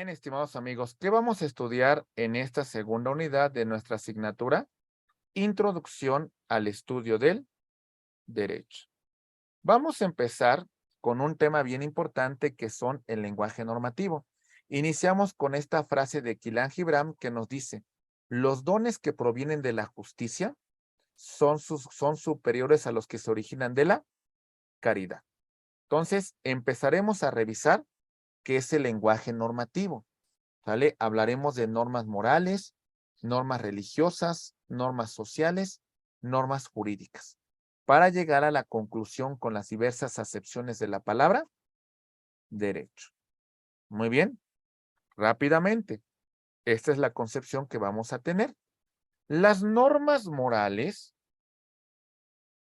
Bien, estimados amigos, ¿qué vamos a estudiar en esta segunda unidad de nuestra asignatura? Introducción al estudio del derecho. Vamos a empezar con un tema bien importante que son el lenguaje normativo. Iniciamos con esta frase de Quilán Gibran que nos dice, los dones que provienen de la justicia son superiores a los que se originan de la caridad. Entonces, empezaremos a revisar qué es el lenguaje normativo. ¿Sale? Hablaremos de normas morales, normas religiosas, normas sociales, normas jurídicas, para llegar a la conclusión con las diversas acepciones de la palabra derecho. Muy bien, rápidamente. Esta es la concepción que vamos a tener. Las normas morales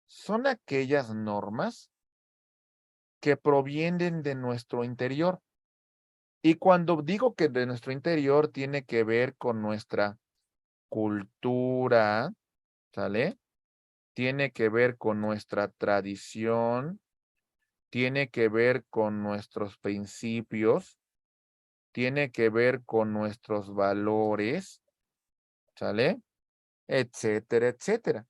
son aquellas normas que provienen de nuestro interior. Y cuando digo que de nuestro interior tiene que ver con nuestra cultura, ¿sale? Tiene que ver con nuestra tradición, tiene que ver con nuestros principios, tiene que ver con nuestros valores, ¿sale? Etcétera, etcétera.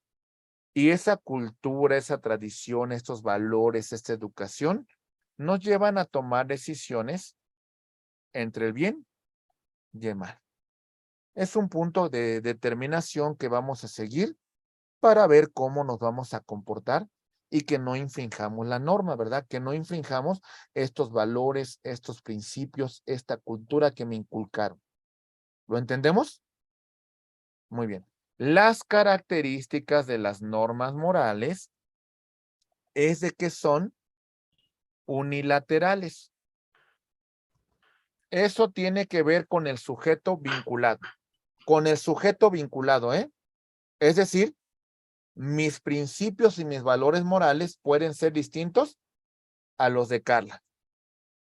Y esa cultura, esa tradición, estos valores, esta educación, nos llevan a tomar decisiones entre el bien y el mal. Es un punto de determinación que vamos a seguir para ver cómo nos vamos a comportar y que no infringamos la norma, ¿verdad? Que no infringamos estos valores, estos principios, esta cultura que me inculcaron. ¿Lo entendemos? Muy bien. Las características de las normas morales es de que son unilaterales. Eso tiene que ver con el sujeto vinculado. Con el sujeto vinculado, ¿eh? Es decir, mis principios y mis valores morales pueden ser distintos a los de Carla,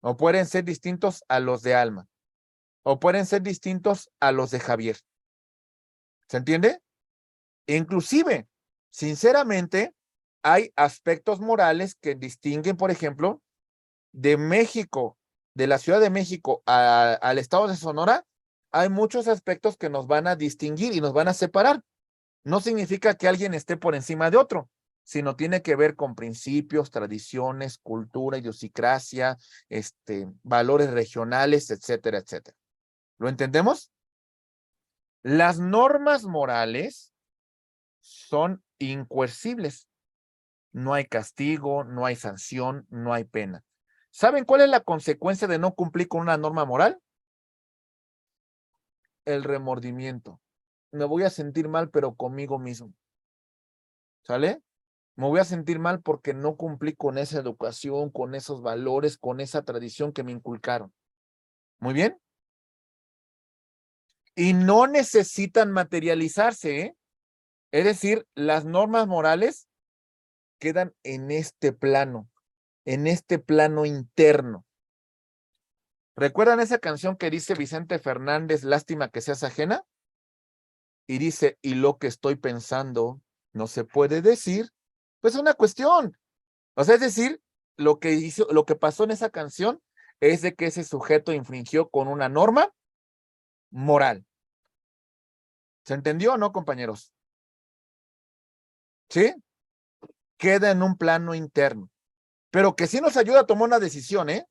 o pueden ser distintos a los de Alma, o pueden ser distintos a los de Javier. ¿Se entiende? Inclusive, sinceramente, hay aspectos morales que distinguen, por ejemplo, de México, de la Ciudad de México al estado de Sonora, hay muchos aspectos que nos van a distinguir y nos van a separar. No significa que alguien esté por encima de otro, sino tiene que ver con principios, tradiciones, cultura, idiosincrasia, valores regionales, etcétera, etcétera. ¿Lo entendemos? Las normas morales son incoercibles. No hay castigo, no hay sanción, no hay pena. ¿Saben cuál es la consecuencia de no cumplir con una norma moral? El remordimiento. Me voy a sentir mal, pero conmigo mismo. ¿Sale? Me voy a sentir mal porque no cumplí con esa educación, con esos valores, con esa tradición que me inculcaron. Muy bien. Y no necesitan materializarse, ¿eh? Es decir, las normas morales quedan en este plano interno. ¿Recuerdan esa canción que dice Vicente Fernández, lástima que seas ajena? Y dice, y lo que estoy pensando no se puede decir. Pues es una cuestión. O sea, es decir, lo que pasó en esa canción es de que ese sujeto infringió con una norma moral. ¿Se entendió o no, compañeros? ¿Sí? Queda en un plano interno, pero que sí nos ayuda a tomar una decisión, ¿eh?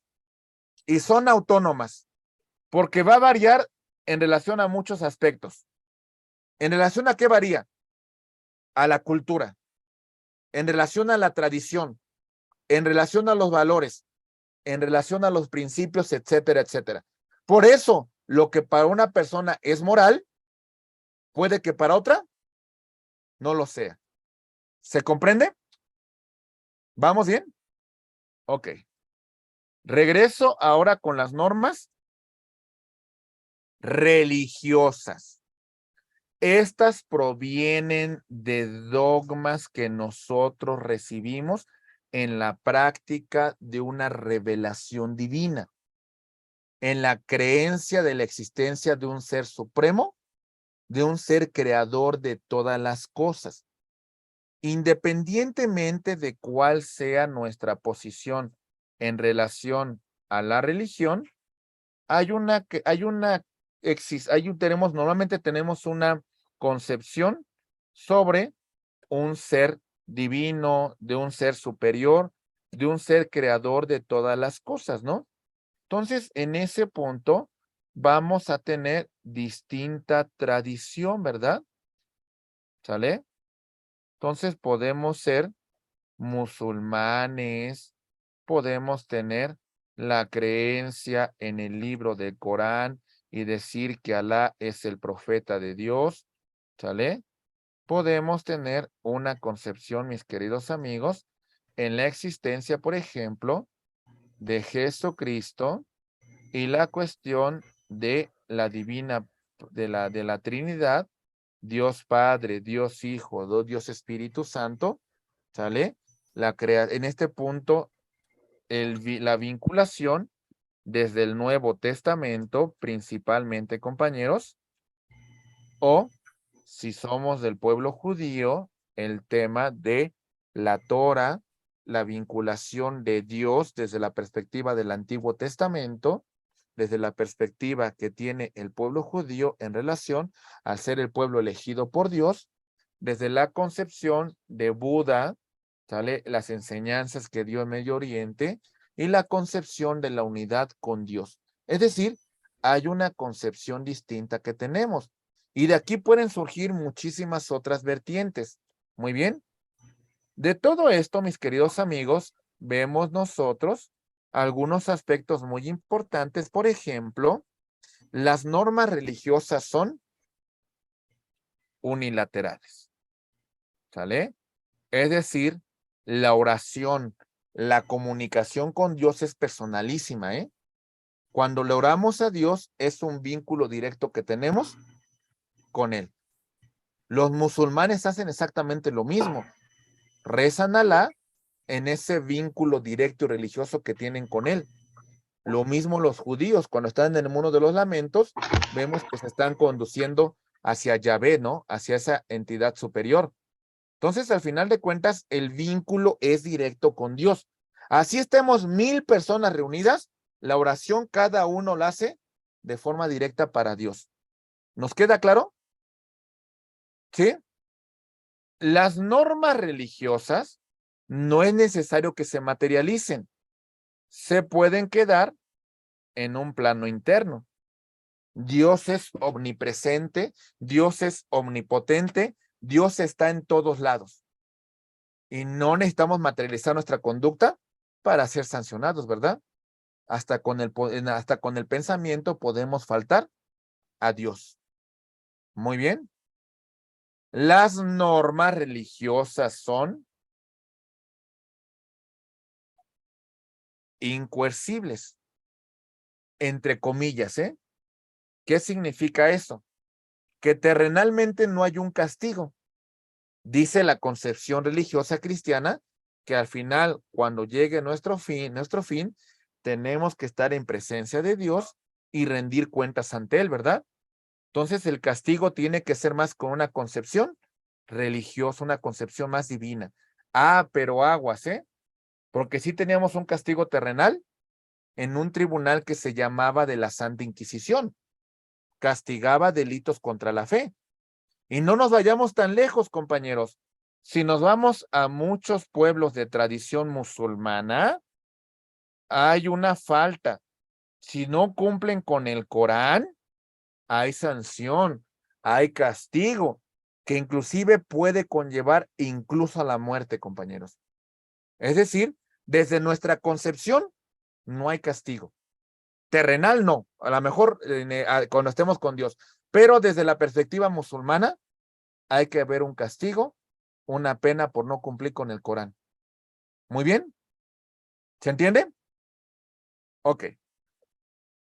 Y son autónomas, porque va a variar en relación a muchos aspectos. ¿En relación a qué varía? A la cultura, en relación a la tradición, en relación a los valores, en relación a los principios, etcétera, etcétera. Por eso, lo que para una persona es moral, puede que para otra no lo sea. ¿Se comprende? ¿Vamos bien? Ok. Regreso ahora con las normas religiosas. Estas provienen de dogmas que nosotros recibimos en la práctica de una revelación divina, en la creencia de la existencia de un ser supremo, de un ser creador de todas las cosas. Independientemente de cuál sea nuestra posición en relación a la religión, normalmente tenemos una concepción sobre un ser divino, de un ser superior, de un ser creador de todas las cosas, ¿no? Entonces, en ese punto vamos a tener distinta tradición, ¿verdad? ¿Sale? Entonces podemos ser musulmanes, podemos tener la creencia en el libro del Corán y decir que Alá es el profeta de Dios, ¿sale? Podemos tener una concepción, mis queridos amigos, en la existencia, por ejemplo, de Jesucristo y la cuestión de la divina, de la Trinidad, Dios Padre, Dios Hijo, Dios Espíritu Santo, ¿sale? En este punto, la vinculación desde el Nuevo Testamento, principalmente, compañeros, o si somos del pueblo judío, el tema de la Torah, la vinculación de Dios desde la perspectiva del Antiguo Testamento, desde la perspectiva que tiene el pueblo judío en relación al ser el pueblo elegido por Dios, desde la concepción de Buda, ¿sale? Las enseñanzas que dio en Medio Oriente y la concepción de la unidad con Dios. Es decir, hay una concepción distinta que tenemos. Y de aquí pueden surgir muchísimas otras vertientes. Muy bien. De todo esto, mis queridos amigos, vemos nosotros algunos aspectos muy importantes. Por ejemplo, las normas religiosas son unilaterales. ¿Sale? Es decir, la oración, la comunicación con Dios es personalísima, ¿eh? Cuando le oramos a Dios es un vínculo directo que tenemos con Él. Los musulmanes hacen exactamente lo mismo. Rezan a Alá en ese vínculo directo y religioso que tienen con Él. Lo mismo los judíos, cuando están en el mundo de los lamentos, vemos que se están conduciendo hacia Yahvé, ¿no? Hacia esa entidad superior. Entonces, al final de cuentas, el vínculo es directo con Dios. Así estemos 1000 personas reunidas, la oración cada uno la hace de forma directa para Dios. ¿Nos queda claro? ¿Sí? Las normas religiosas no es necesario que se materialicen. Se pueden quedar en un plano interno. Dios es omnipresente, Dios es omnipotente, Dios está en todos lados. Y no necesitamos materializar nuestra conducta para ser sancionados, ¿verdad? Hasta con el pensamiento podemos faltar a Dios. Muy bien. Las normas religiosas son incoercibles, entre comillas, ¿eh? ¿Qué significa eso? Que terrenalmente no hay un castigo. Dice la concepción religiosa cristiana que al final, cuando llegue nuestro fin, tenemos que estar en presencia de Dios y rendir cuentas ante Él, ¿verdad? Entonces el castigo tiene que ser más con una concepción religiosa, una concepción más divina. Ah, pero aguas, ¿eh? Porque sí teníamos un castigo terrenal en un tribunal que se llamaba de la Santa Inquisición. Castigaba delitos contra la fe. Y no nos vayamos tan lejos, compañeros. Si nos vamos a muchos pueblos de tradición musulmana, hay una falta. Si no cumplen con el Corán, hay sanción, hay castigo, que inclusive puede conllevar incluso a la muerte, compañeros. Es decir, desde nuestra concepción, no hay castigo. Terrenal no, a lo mejor cuando estemos con Dios, pero desde la perspectiva musulmana, hay que haber un castigo, una pena por no cumplir con el Corán. Muy bien. ¿Se entiende? Ok.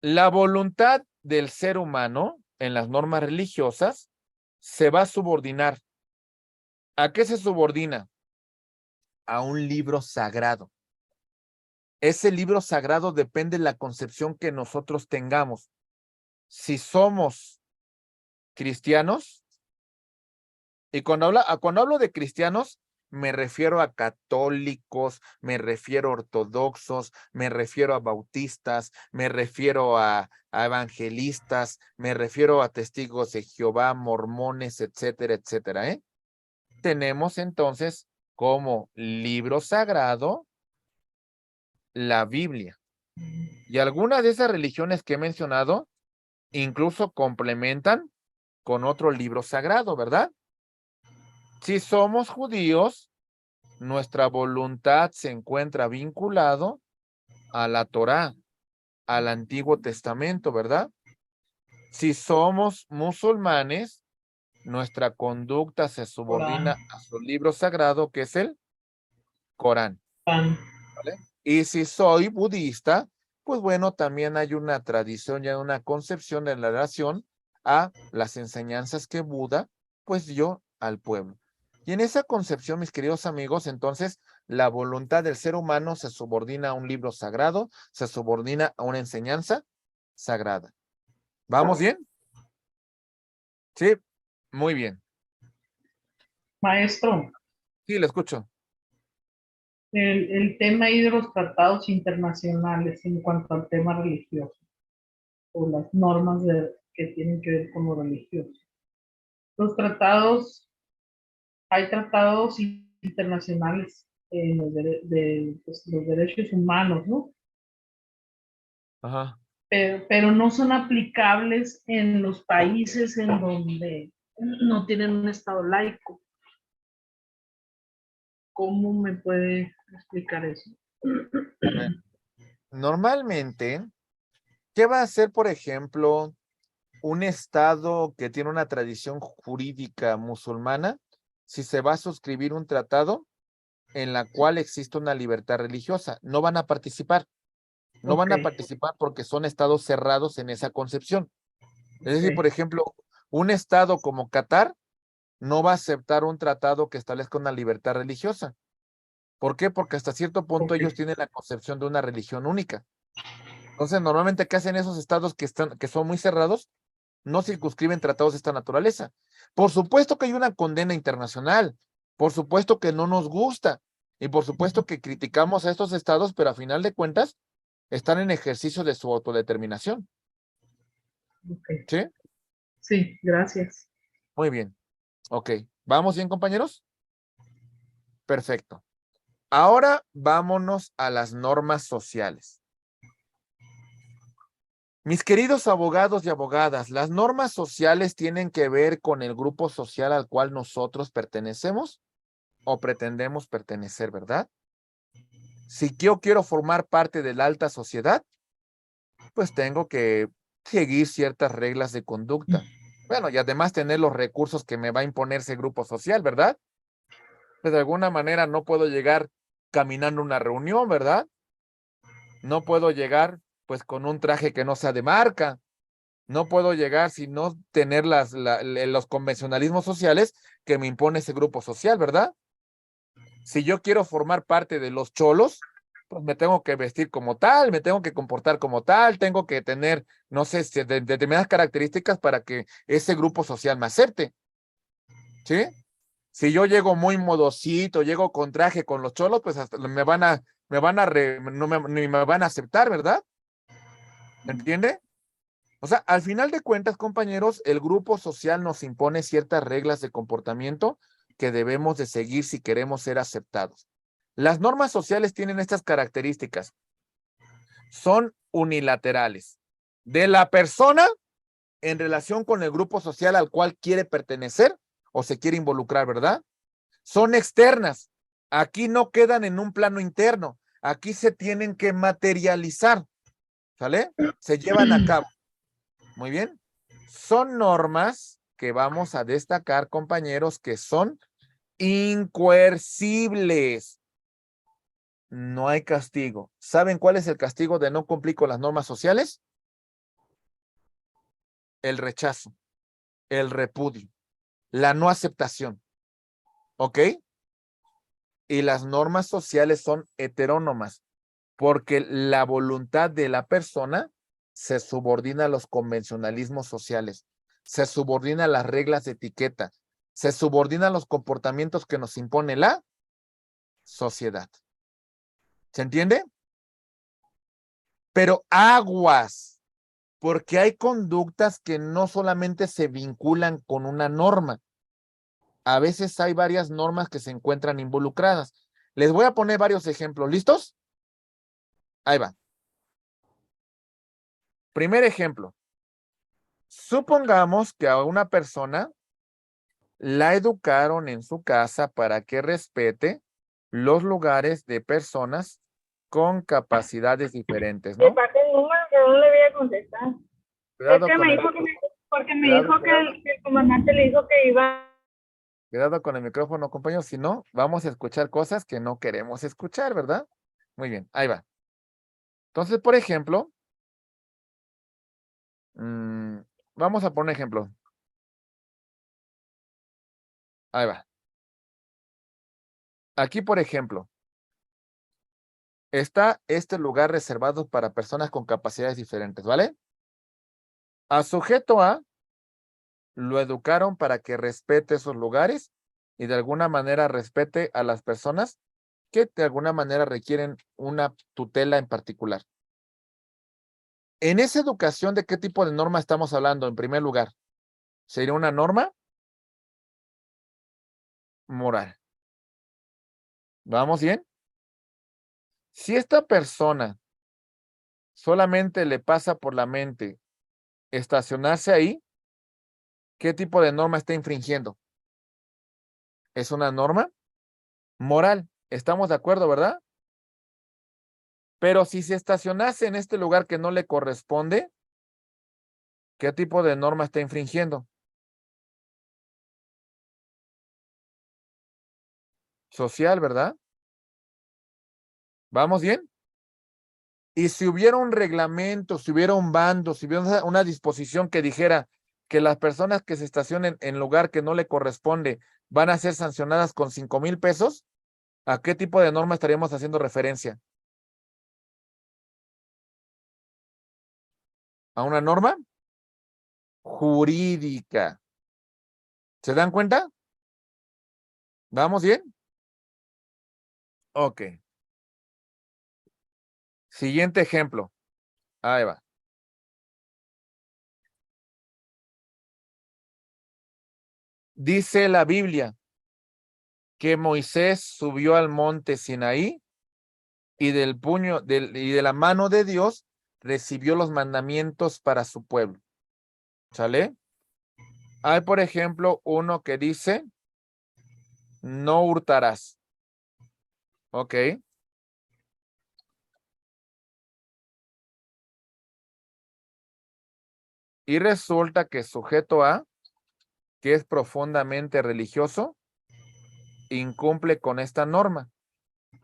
La voluntad del ser humano en las normas religiosas se va a subordinar. ¿A qué se subordina? A un libro sagrado. Ese libro sagrado depende de la concepción que nosotros tengamos. Si somos cristianos, y cuando hablo de cristianos, Me refiero a católicos, me refiero a ortodoxos, me refiero a bautistas, me refiero a evangelistas, me refiero a testigos de Jehová, mormones, etcétera, etcétera, ¿eh? Tenemos entonces como libro sagrado la Biblia. Y algunas de esas religiones que he mencionado incluso complementan con otro libro sagrado, ¿verdad? Si somos judíos, nuestra voluntad se encuentra vinculado a la Torá, al Antiguo Testamento, ¿verdad? Si somos musulmanes, nuestra conducta se Corán. subordina a su libro sagrado, que es el Corán, ¿vale? Y si soy budista, pues bueno, también hay una tradición y una concepción en la relación a las enseñanzas que Buda, pues dio al pueblo. Y en esa concepción, mis queridos amigos, entonces la voluntad del ser humano se subordina a un libro sagrado, se subordina a una enseñanza sagrada. ¿Vamos bien? Sí, muy bien. Maestro, Sí, le escucho. el tema ahí de los tratados internacionales en cuanto al tema religioso o las normas que tienen que ver con lo religioso. Los tratados, hay tratados internacionales en pues, los derechos humanos, ¿no? Ajá. Pero no son aplicables en los países en donde no tienen un estado laico. ¿Cómo me puede explicar eso? A ver, normalmente, ¿qué va a hacer, por ejemplo, un estado que tiene una tradición jurídica musulmana si se va a suscribir un tratado en la cual existe una libertad religiosa? No van a participar. No Ok, van a participar porque son estados cerrados en esa concepción. Es decir, por ok, ejemplo, un estado como Qatar no va a aceptar un tratado que establezca una libertad religiosa. ¿Por qué? Porque hasta cierto punto ok. ellos tienen la concepción de una religión única. Entonces, normalmente, ¿qué hacen esos estados que son muy cerrados? No circunscriben tratados de esta naturaleza. Por supuesto que hay una condena internacional, por supuesto que no nos gusta y por supuesto que criticamos a estos estados, pero a final de cuentas están en ejercicio de su autodeterminación. Ok. ¿Sí? Sí, gracias. Muy bien. Ok. ¿Vamos bien, compañeros? Perfecto. Ahora vámonos a las normas sociales. Mis queridos abogados y abogadas, las normas sociales tienen que ver con el grupo social al cual nosotros pertenecemos o pretendemos pertenecer, ¿verdad? Si yo quiero formar parte de la alta sociedad, pues tengo que seguir ciertas reglas de conducta. Bueno, y además tener los recursos que me va a imponer ese grupo social, ¿verdad? Pues de alguna manera no puedo llegar caminando a una reunión, ¿verdad? No puedo llegar pues con un traje que no sea de marca. No puedo llegar sin no tener los convencionalismos sociales que me impone ese grupo social, ¿verdad? Si yo quiero formar parte de los cholos, pues me tengo que vestir como tal, me tengo que comportar como tal, tengo que tener, no sé, determinadas características para que ese grupo social me acepte, ¿sí? Si yo llego muy modosito, llego con traje con los cholos, pues hasta no ni me van a aceptar, ¿verdad? ¿Entiende? O sea, al final de cuentas, compañeros, el grupo social nos impone ciertas reglas de comportamiento que debemos de seguir si queremos ser aceptados. Las normas sociales tienen estas características. Son unilaterales. De la persona en relación con el grupo social al cual quiere pertenecer o se quiere involucrar, ¿verdad? Son externas. Aquí no quedan en un plano interno. Aquí se tienen que materializar, ¿sale? Se llevan a cabo. Muy bien. Son normas que vamos a destacar, compañeros, que son incoercibles. No hay castigo. ¿Saben cuál es el castigo de no cumplir con las normas sociales? El rechazo, el repudio, la no aceptación. ¿Ok? Y las normas sociales son heterónomas, porque la voluntad de la persona se subordina a los convencionalismos sociales, se subordina a las reglas de etiqueta, se subordina a los comportamientos que nos impone la sociedad. ¿Se entiende? Pero aguas, porque hay conductas que no solamente se vinculan con una norma. A veces hay varias normas que se encuentran involucradas. Les voy a poner varios ejemplos. ¿Listos? Ahí va. Primer ejemplo. Supongamos que a una persona la educaron en su casa para que respete los lugares de personas con capacidades diferentes, De ¿no? parte de Uma, que no le voy a contestar. Es Cuidado que con me el, dijo porque me cuidado, dijo cuidado, que el comandante le dijo que iba. cuidado con el micrófono, compañeros, si no, vamos a escuchar cosas que no queremos escuchar, ¿verdad? Muy bien, ahí va. Entonces, por ejemplo, vamos a poner ejemplo. Ahí va. Aquí, por ejemplo, está este lugar reservado para personas con capacidades diferentes, ¿vale? A sujeto A lo educaron para que respete esos lugares y de alguna manera respete a las personas que de alguna manera requieren una tutela en particular. En esa educación, ¿de qué tipo de norma estamos hablando? En primer lugar, ¿sería una norma moral? ¿Vamos bien? Si esta persona solamente le pasa por la mente estacionarse ahí, ¿qué tipo de norma está infringiendo? ¿Es una norma moral? ¿Estamos de acuerdo, verdad? Pero si se estacionase en este lugar que no le corresponde, ¿qué tipo de norma está infringiendo? Social, ¿verdad? ¿Vamos bien? Y si hubiera un reglamento, si hubiera un bando, si hubiera una disposición que dijera que las personas que se estacionen en lugar que no le corresponde van a ser sancionadas con 5,000 pesos, ¿a qué tipo de norma estaríamos haciendo referencia? ¿A una norma jurídica? ¿Se dan cuenta? ¿Vamos bien? Ok. Siguiente ejemplo. Ahí va. Dice la Biblia que Moisés subió al monte Sinaí y y de la mano de Dios recibió los mandamientos para su pueblo. ¿Sale? Hay, por ejemplo, uno que dice, no hurtarás. Ok. Y resulta que sujeto A, que es profundamente religioso, incumple con esta norma.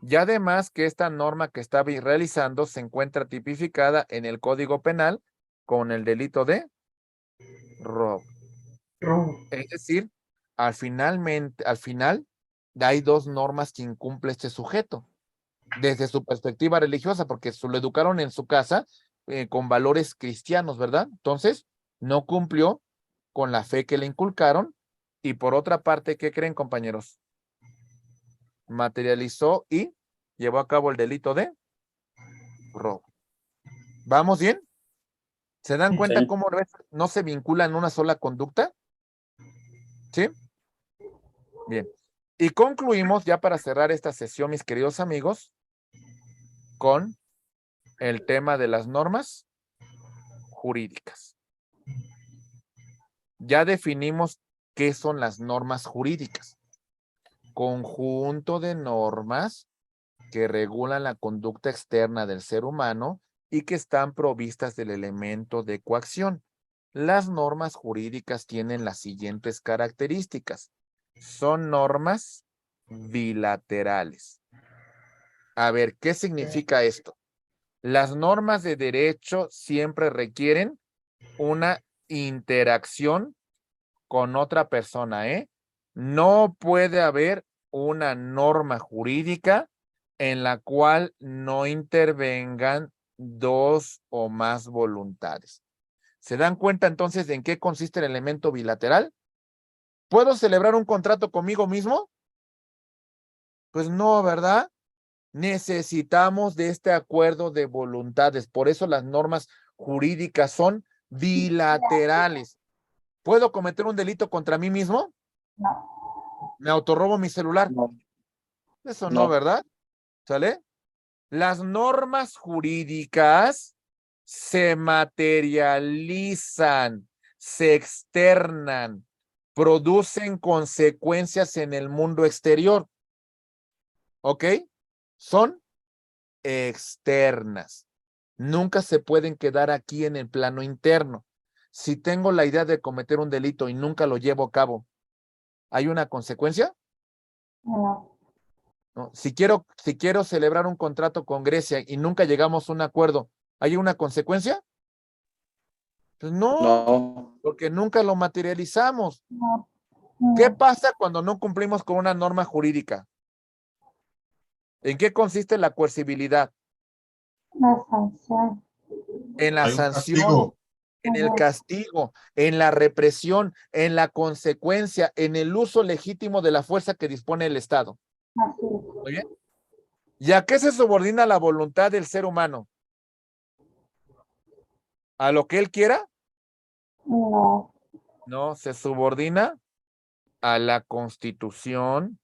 Y además que esta norma que está realizando se encuentra tipificada en el Código Penal con el delito de robo. Robo. Es decir, al final hay dos normas que incumple este sujeto desde su perspectiva religiosa, porque lo educaron en su casa con valores cristianos, ¿verdad? Entonces, no cumplió con la fe que le inculcaron y por otra parte, ¿qué creen, compañeros? Materializó y llevó a cabo el delito de robo. ¿Vamos bien? ¿Se dan cuenta Sí. cómo no se vincula en una sola conducta? ¿Sí? Bien. Y concluimos ya para cerrar esta sesión, mis queridos amigos, con el tema de las normas jurídicas. Ya definimos qué son las normas jurídicas. Conjunto de normas que regulan la conducta externa del ser humano y que están provistas del elemento de coacción. Las normas jurídicas tienen las siguientes características. Son normas bilaterales. A ver, ¿qué significa esto? Las normas de derecho siempre requieren una interacción con otra persona, ¿eh? No puede haber una norma jurídica en la cual no intervengan dos o más voluntades. ¿Se dan cuenta entonces de en qué consiste el elemento bilateral? ¿Puedo celebrar un contrato conmigo mismo? Pues no, ¿verdad? Necesitamos de este acuerdo de voluntades. Por eso las normas jurídicas son bilaterales. ¿Puedo cometer un delito contra mí mismo? No. ¿Me autorrobo mi celular? No. Eso no, No. ¿verdad? ¿Sale? Las normas jurídicas se materializan, se externan, producen consecuencias en el mundo exterior. ¿Ok? Son externas. Nunca se pueden quedar aquí en el plano interno. Si tengo la idea de cometer un delito y nunca lo llevo a cabo, ¿hay una consecuencia? No. ¿No? Si quiero celebrar un contrato con Grecia y nunca llegamos a un acuerdo, ¿hay una consecuencia? Pues no, No. porque nunca lo materializamos. No. ¿Qué pasa cuando no cumplimos con una norma jurídica? ¿En qué consiste la coercibilidad? La sanción. En la Hay un sanción, castigo. en el castigo, en la represión, en la consecuencia, en el uso legítimo de la fuerza que dispone el Estado. Así es. ¿Muy bien? ¿Y a qué se subordina la voluntad del ser humano? ¿A lo que él quiera? No. No, se subordina a la Constitución,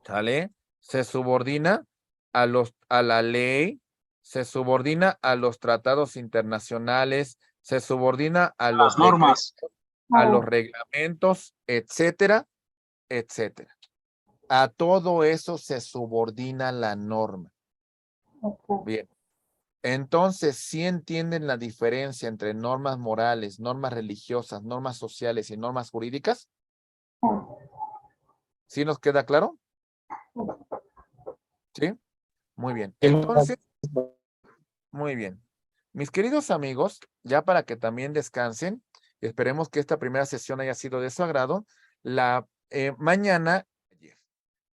¿sale? Se subordina a la ley, se subordina a los tratados internacionales, se subordina a los Las normas. decretos, a los reglamentos, etcétera, etcétera. A todo eso se subordina la norma. Ok. Bien. Entonces, ¿sí entienden la diferencia entre normas morales, normas religiosas, normas sociales y normas jurídicas? ¿Sí nos queda claro? ¿Sí? Muy bien. Entonces, muy bien. Mis queridos amigos, ya para que también descansen, esperemos que esta primera sesión haya sido de su agrado. Mañana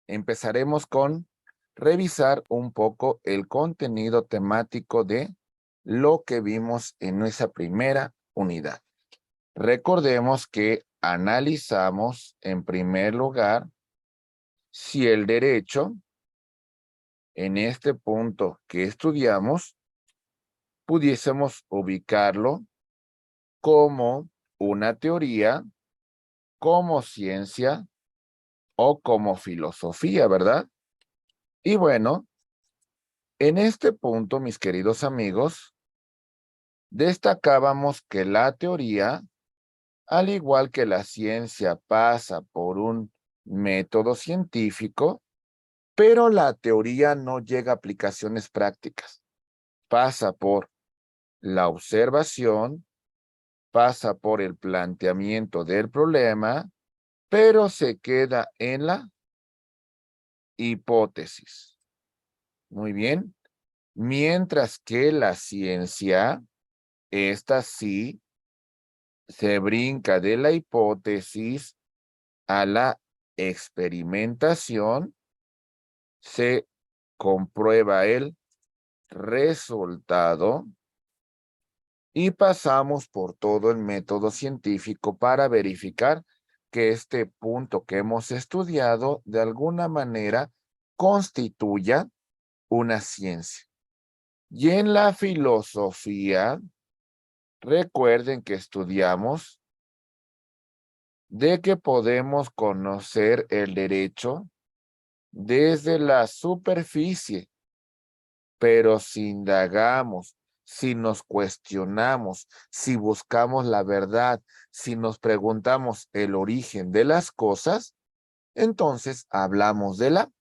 empezaremos con revisar un poco el contenido temático de lo que vimos en nuestra primera unidad. Recordemos que analizamos en primer lugar si el derecho, en este punto que estudiamos, pudiésemos ubicarlo como una teoría, como ciencia o como filosofía, ¿verdad? Y bueno, en este punto, mis queridos amigos, destacábamos que la teoría, al igual que la ciencia, pasa por un método científico, pero la teoría no llega a aplicaciones prácticas. Pasa por la observación, pasa por el planteamiento del problema, pero se queda en la hipótesis. Muy bien. Mientras que la ciencia, esta sí, se brinca de la hipótesis a la experimentación, se comprueba el resultado y pasamos por todo el método científico para verificar que este punto que hemos estudiado de alguna manera constituya una ciencia. Y en la filosofía, recuerden que estudiamos de que podemos conocer el derecho desde la superficie, pero si indagamos, si nos cuestionamos, si buscamos la verdad, si nos preguntamos el origen de las cosas, entonces hablamos de la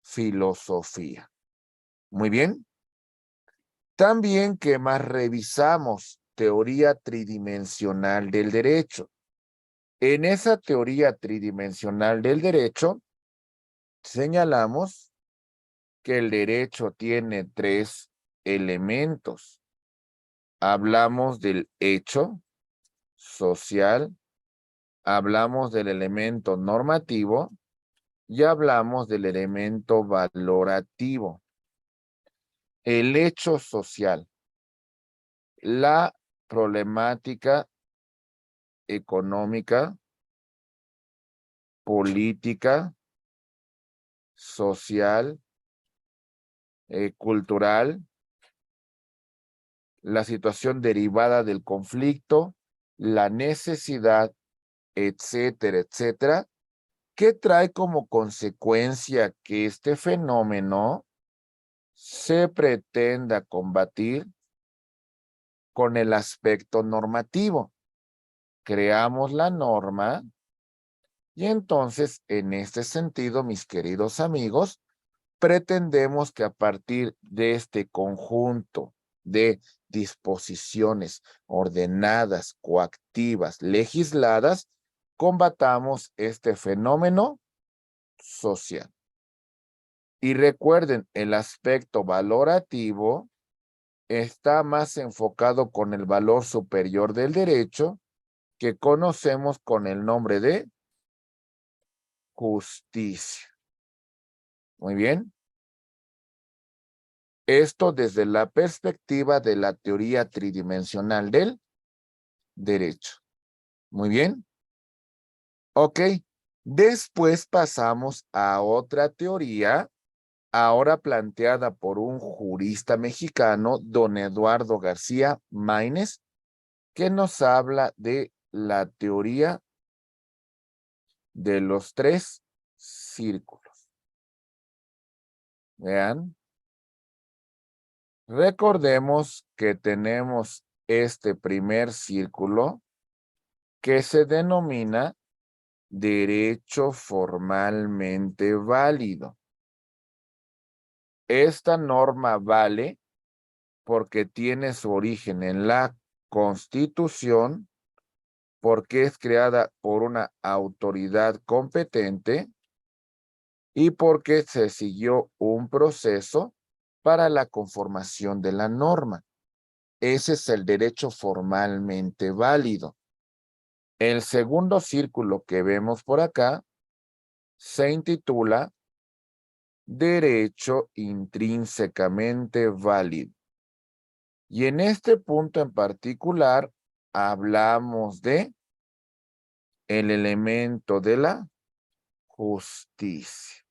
filosofía. Muy bien. También, ¿qué más revisamos? Teoría tridimensional del derecho. En esa teoría tridimensional del derecho, señalamos que el derecho tiene tres elementos. Hablamos del hecho social, hablamos del elemento normativo y hablamos del elemento valorativo. El hecho social, la problemática económica, política, social, cultural, la situación derivada del conflicto, la necesidad, etcétera, etcétera, que trae como consecuencia que este fenómeno se pretenda combatir con el aspecto normativo. Creamos la norma y entonces, en este sentido, mis queridos amigos, pretendemos que a partir de este conjunto de disposiciones ordenadas, coactivas, legisladas, combatamos este fenómeno social. Y recuerden, el aspecto valorativo está más enfocado con el valor superior del derecho que conocemos con el nombre de justicia. Muy bien. Esto desde la perspectiva de la teoría tridimensional del derecho. Muy bien. Ok. Después pasamos a otra teoría, ahora planteada por un jurista mexicano, don Eduardo García Maínez, que nos habla de la teoría de los 3 círculos. Vean. Recordemos que tenemos este primer círculo que se denomina derecho formalmente válido. Esta norma vale porque tiene su origen en la Constitución, porque es creada por una autoridad competente y porque se siguió un proceso para la conformación de la norma. Ese es el derecho formalmente válido. El segundo círculo que vemos por acá se intitula derecho intrínsecamente válido. Y en este punto en particular hablamos de el elemento de la justicia.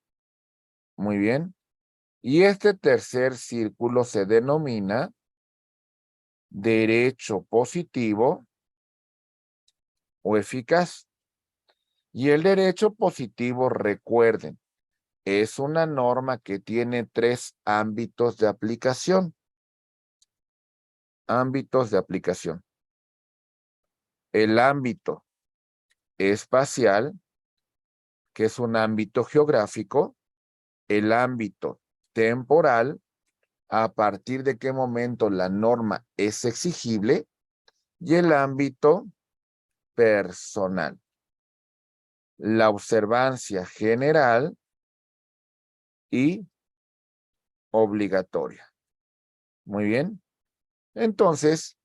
Muy bien. Y este tercer círculo se denomina derecho positivo o eficaz. Y el derecho positivo, recuerden, es una norma que tiene 3 ámbitos de aplicación. Ámbitos de aplicación. El ámbito espacial, que es un ámbito geográfico. El ámbito temporal, a partir de qué momento la norma es exigible. Y el ámbito personal. La observancia general y obligatoria. Muy bien. Entonces,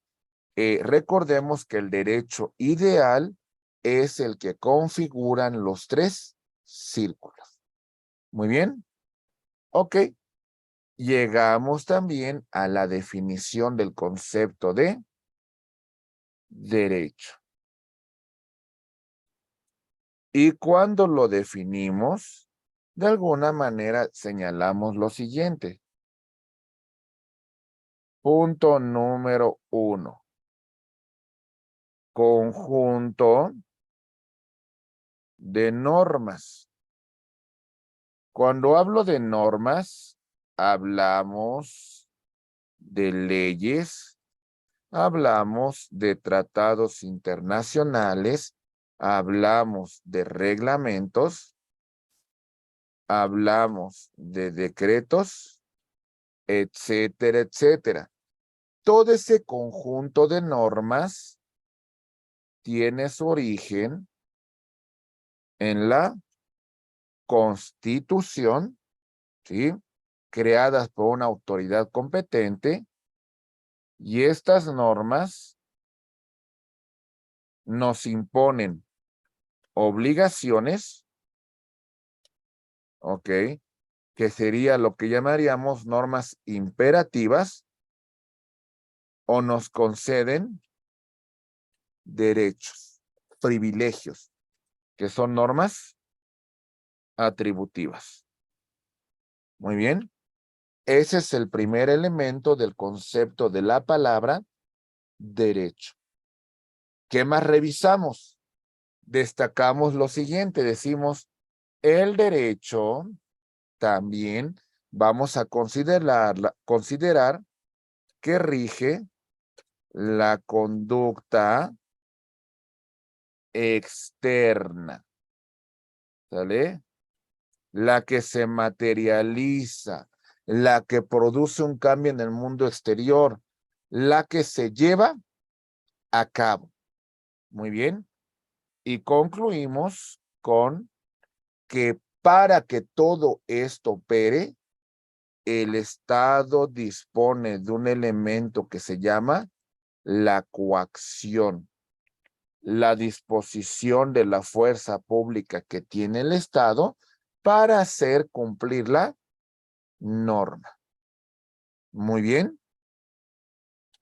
recordemos que el derecho ideal es el que configuran los 3 círculos. Muy bien. Ok. Llegamos también a la definición del concepto de derecho. Y cuando lo definimos, de alguna manera señalamos lo siguiente. Punto número 1. Conjunto de normas. Cuando hablo de normas, hablamos de leyes, hablamos de tratados internacionales, hablamos de reglamentos, hablamos de decretos, etcétera, etcétera. Todo ese conjunto de normas tiene su origen en la Constitución, ¿sí? Creadas por una autoridad competente, y estas normas nos imponen obligaciones, ¿ok? Que sería lo que llamaríamos normas imperativas, o nos conceden derechos, privilegios, que son normas atributivas. Muy bien. Ese es el primer elemento del concepto de la palabra derecho. ¿Qué más revisamos? Destacamos lo siguiente, decimos, el derecho también vamos a considerar que rige la conducta externa, ¿sale? La que se materializa, la que produce un cambio en el mundo exterior, la que se lleva a cabo. Muy bien. Y concluimos con que para que todo esto opere, el Estado dispone de un elemento que se llama la coacción, la disposición de la fuerza pública que tiene el Estado para hacer cumplir la norma. Muy bien.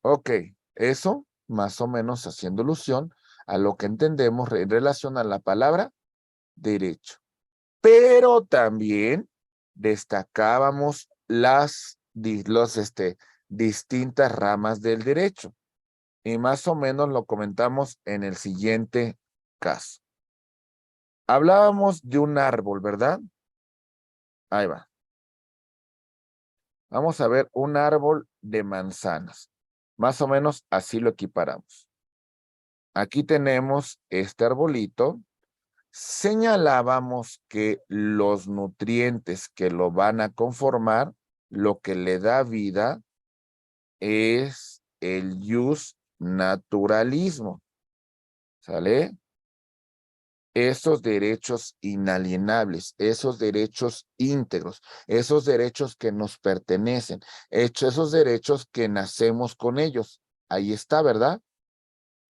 Ok, eso más o menos haciendo alusión a lo que entendemos en relación a la palabra derecho. Pero también destacábamos las distintas ramas del derecho. Y más o menos lo comentamos en el siguiente caso. Hablábamos de un árbol, ¿verdad? Ahí va. Vamos a ver un árbol de manzanas. Más o menos así lo equiparamos. Aquí tenemos este arbolito. Señalábamos que los nutrientes que lo van a conformar, lo que le da vida, es el jus naturalismo. ¿Sale? Esos derechos inalienables, esos derechos íntegros, esos derechos que nos pertenecen, esos derechos que nacemos con ellos. Ahí está, ¿verdad?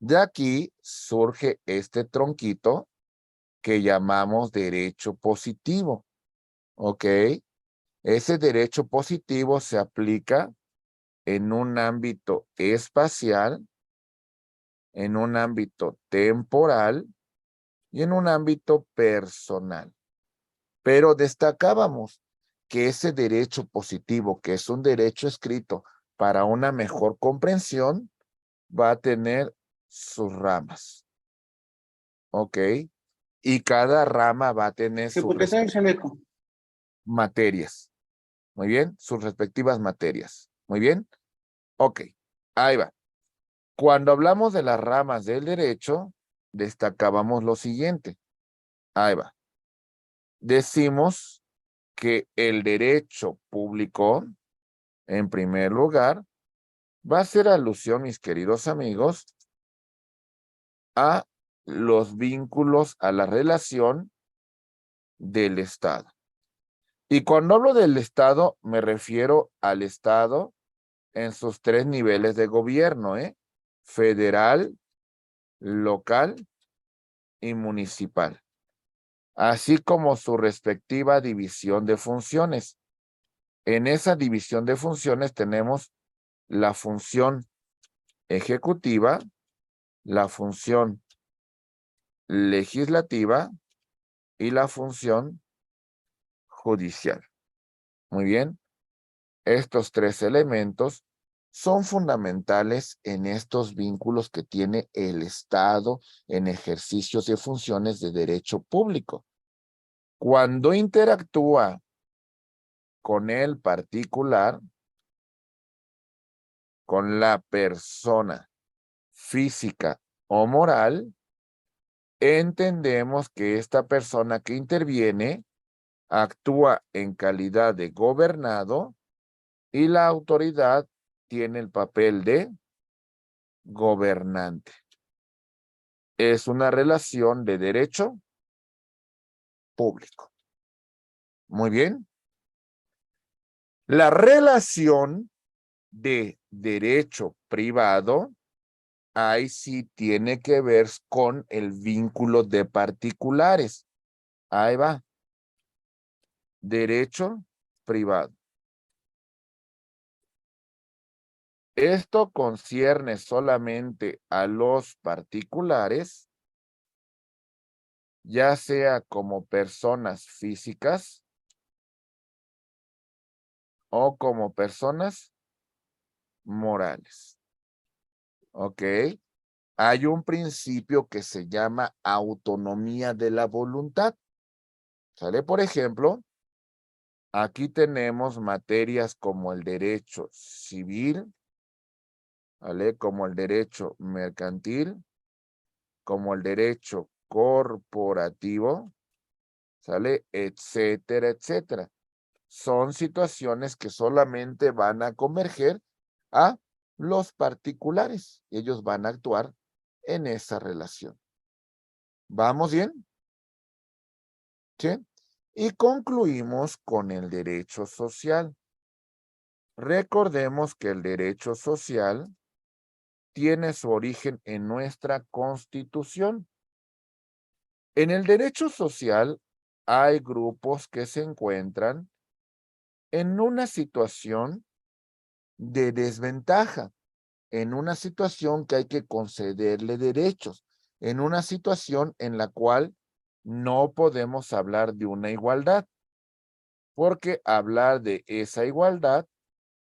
De aquí surge este tronquito que llamamos derecho positivo, ¿ok? Ese derecho positivo se aplica en un ámbito espacial, en un ámbito temporal y en un ámbito personal. Pero destacábamos que ese derecho positivo, que es un derecho escrito para una mejor comprensión, va a tener sus ramas, ¿ok? Y cada rama va a tener Sí, sus porque está el chaleco. materias. Muy bien, sus respectivas materias. Muy bien. Ok, ahí va. Cuando hablamos de las ramas del derecho, destacábamos lo siguiente. Ahí va. Decimos que el derecho público, en primer lugar, va a hacer alusión, mis queridos amigos, a los vínculos, a la relación del Estado. Y cuando hablo del Estado, me refiero al Estado en sus tres niveles de gobierno, federal, local y municipal, así como su respectiva división de funciones. En esa división de funciones tenemos la función ejecutiva, la función legislativa y la función judicial. Muy bien, estos tres elementos son fundamentales en estos vínculos que tiene el Estado en ejercicios de funciones de derecho público. Cuando interactúa con el particular, con la persona física o moral, entendemos que esta persona que interviene actúa en calidad de gobernado y la autoridad tiene el papel de gobernante. Es una relación de derecho público. Muy bien. La relación de derecho privado, ahí sí tiene que ver con el vínculo de particulares. Ahí va. Derecho privado. Esto concierne solamente a los particulares, ya sea como personas físicas o como personas morales. ¿Ok? Hay un principio que se llama autonomía de la voluntad. ¿Sale? Por ejemplo, aquí tenemos materias como el derecho civil, ¿vale? Como el derecho mercantil, como el derecho corporativo, ¿sale? Etcétera, etcétera. Son situaciones que solamente van a converger a los particulares. Ellos van a actuar en esa relación. ¿Vamos bien? ¿Sí? Y concluimos con el derecho social. Recordemos que el derecho social tiene su origen en nuestra Constitución. En el derecho social hay grupos que se encuentran en una situación de desventaja, en una situación que hay que concederle derechos, en una situación en la cual no podemos hablar de una igualdad, porque hablar de esa igualdad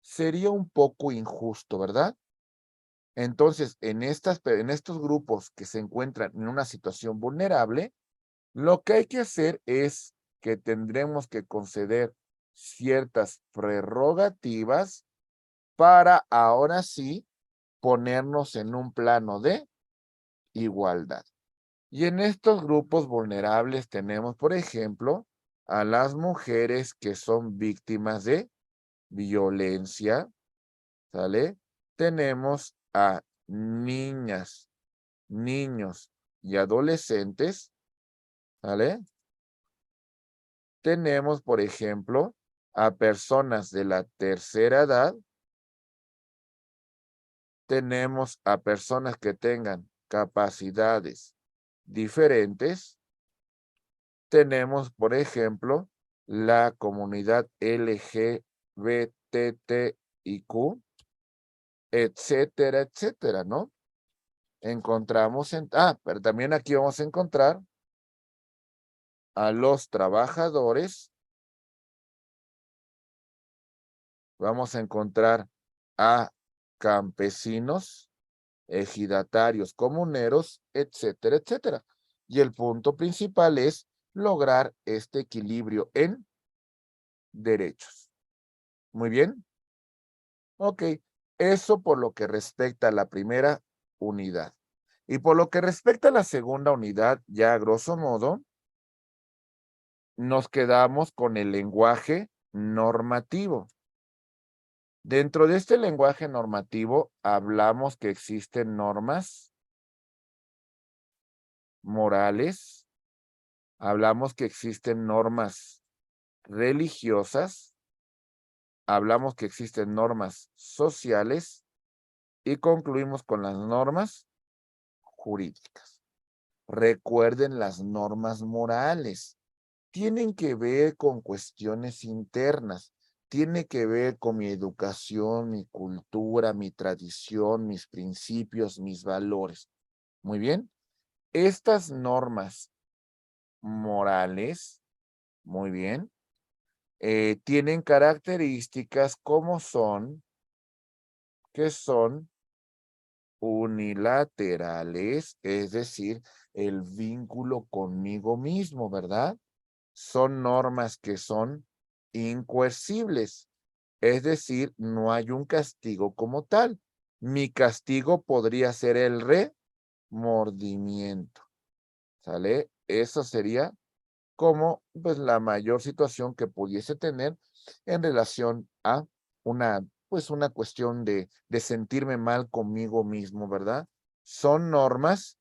sería un poco injusto, ¿verdad? Entonces, en estos grupos que se encuentran en una situación vulnerable, lo que hay que hacer es que tendremos que conceder ciertas prerrogativas para ahora sí ponernos en un plano de igualdad. Y en estos grupos vulnerables tenemos, por ejemplo, a las mujeres que son víctimas de violencia, ¿sale? Tenemos a niñas, niños y adolescentes, ¿vale? Tenemos, por ejemplo, a personas de la tercera edad. Tenemos a personas que tengan capacidades diferentes. Tenemos, por ejemplo, la comunidad LGBTIQ, etcétera, etcétera, ¿no? Encontramos pero también aquí vamos a encontrar a los trabajadores, vamos a encontrar a campesinos, ejidatarios, comuneros, etcétera, etcétera. Y el punto principal es lograr este equilibrio en derechos. Muy bien. Ok, eso por lo que respecta a la primera unidad. Y por lo que respecta a la segunda unidad, ya a grosso modo, nos quedamos con el lenguaje normativo. Dentro de este lenguaje normativo hablamos que existen normas morales, hablamos que existen normas religiosas, hablamos que existen normas sociales y concluimos con las normas jurídicas. Recuerden las normas morales. Tienen que ver con cuestiones internas, tiene que ver con mi educación, mi cultura, mi tradición, mis principios, mis valores. Muy bien. Estas normas morales, muy bien, tienen características como que son unilaterales, es decir, el vínculo conmigo mismo, ¿verdad? Son normas que son incoercibles, es decir, no hay un castigo como tal. Mi castigo podría ser el remordimiento, ¿sale? Eso sería como pues la mayor situación que pudiese tener en relación a una cuestión de sentirme mal conmigo mismo, ¿verdad? Son normas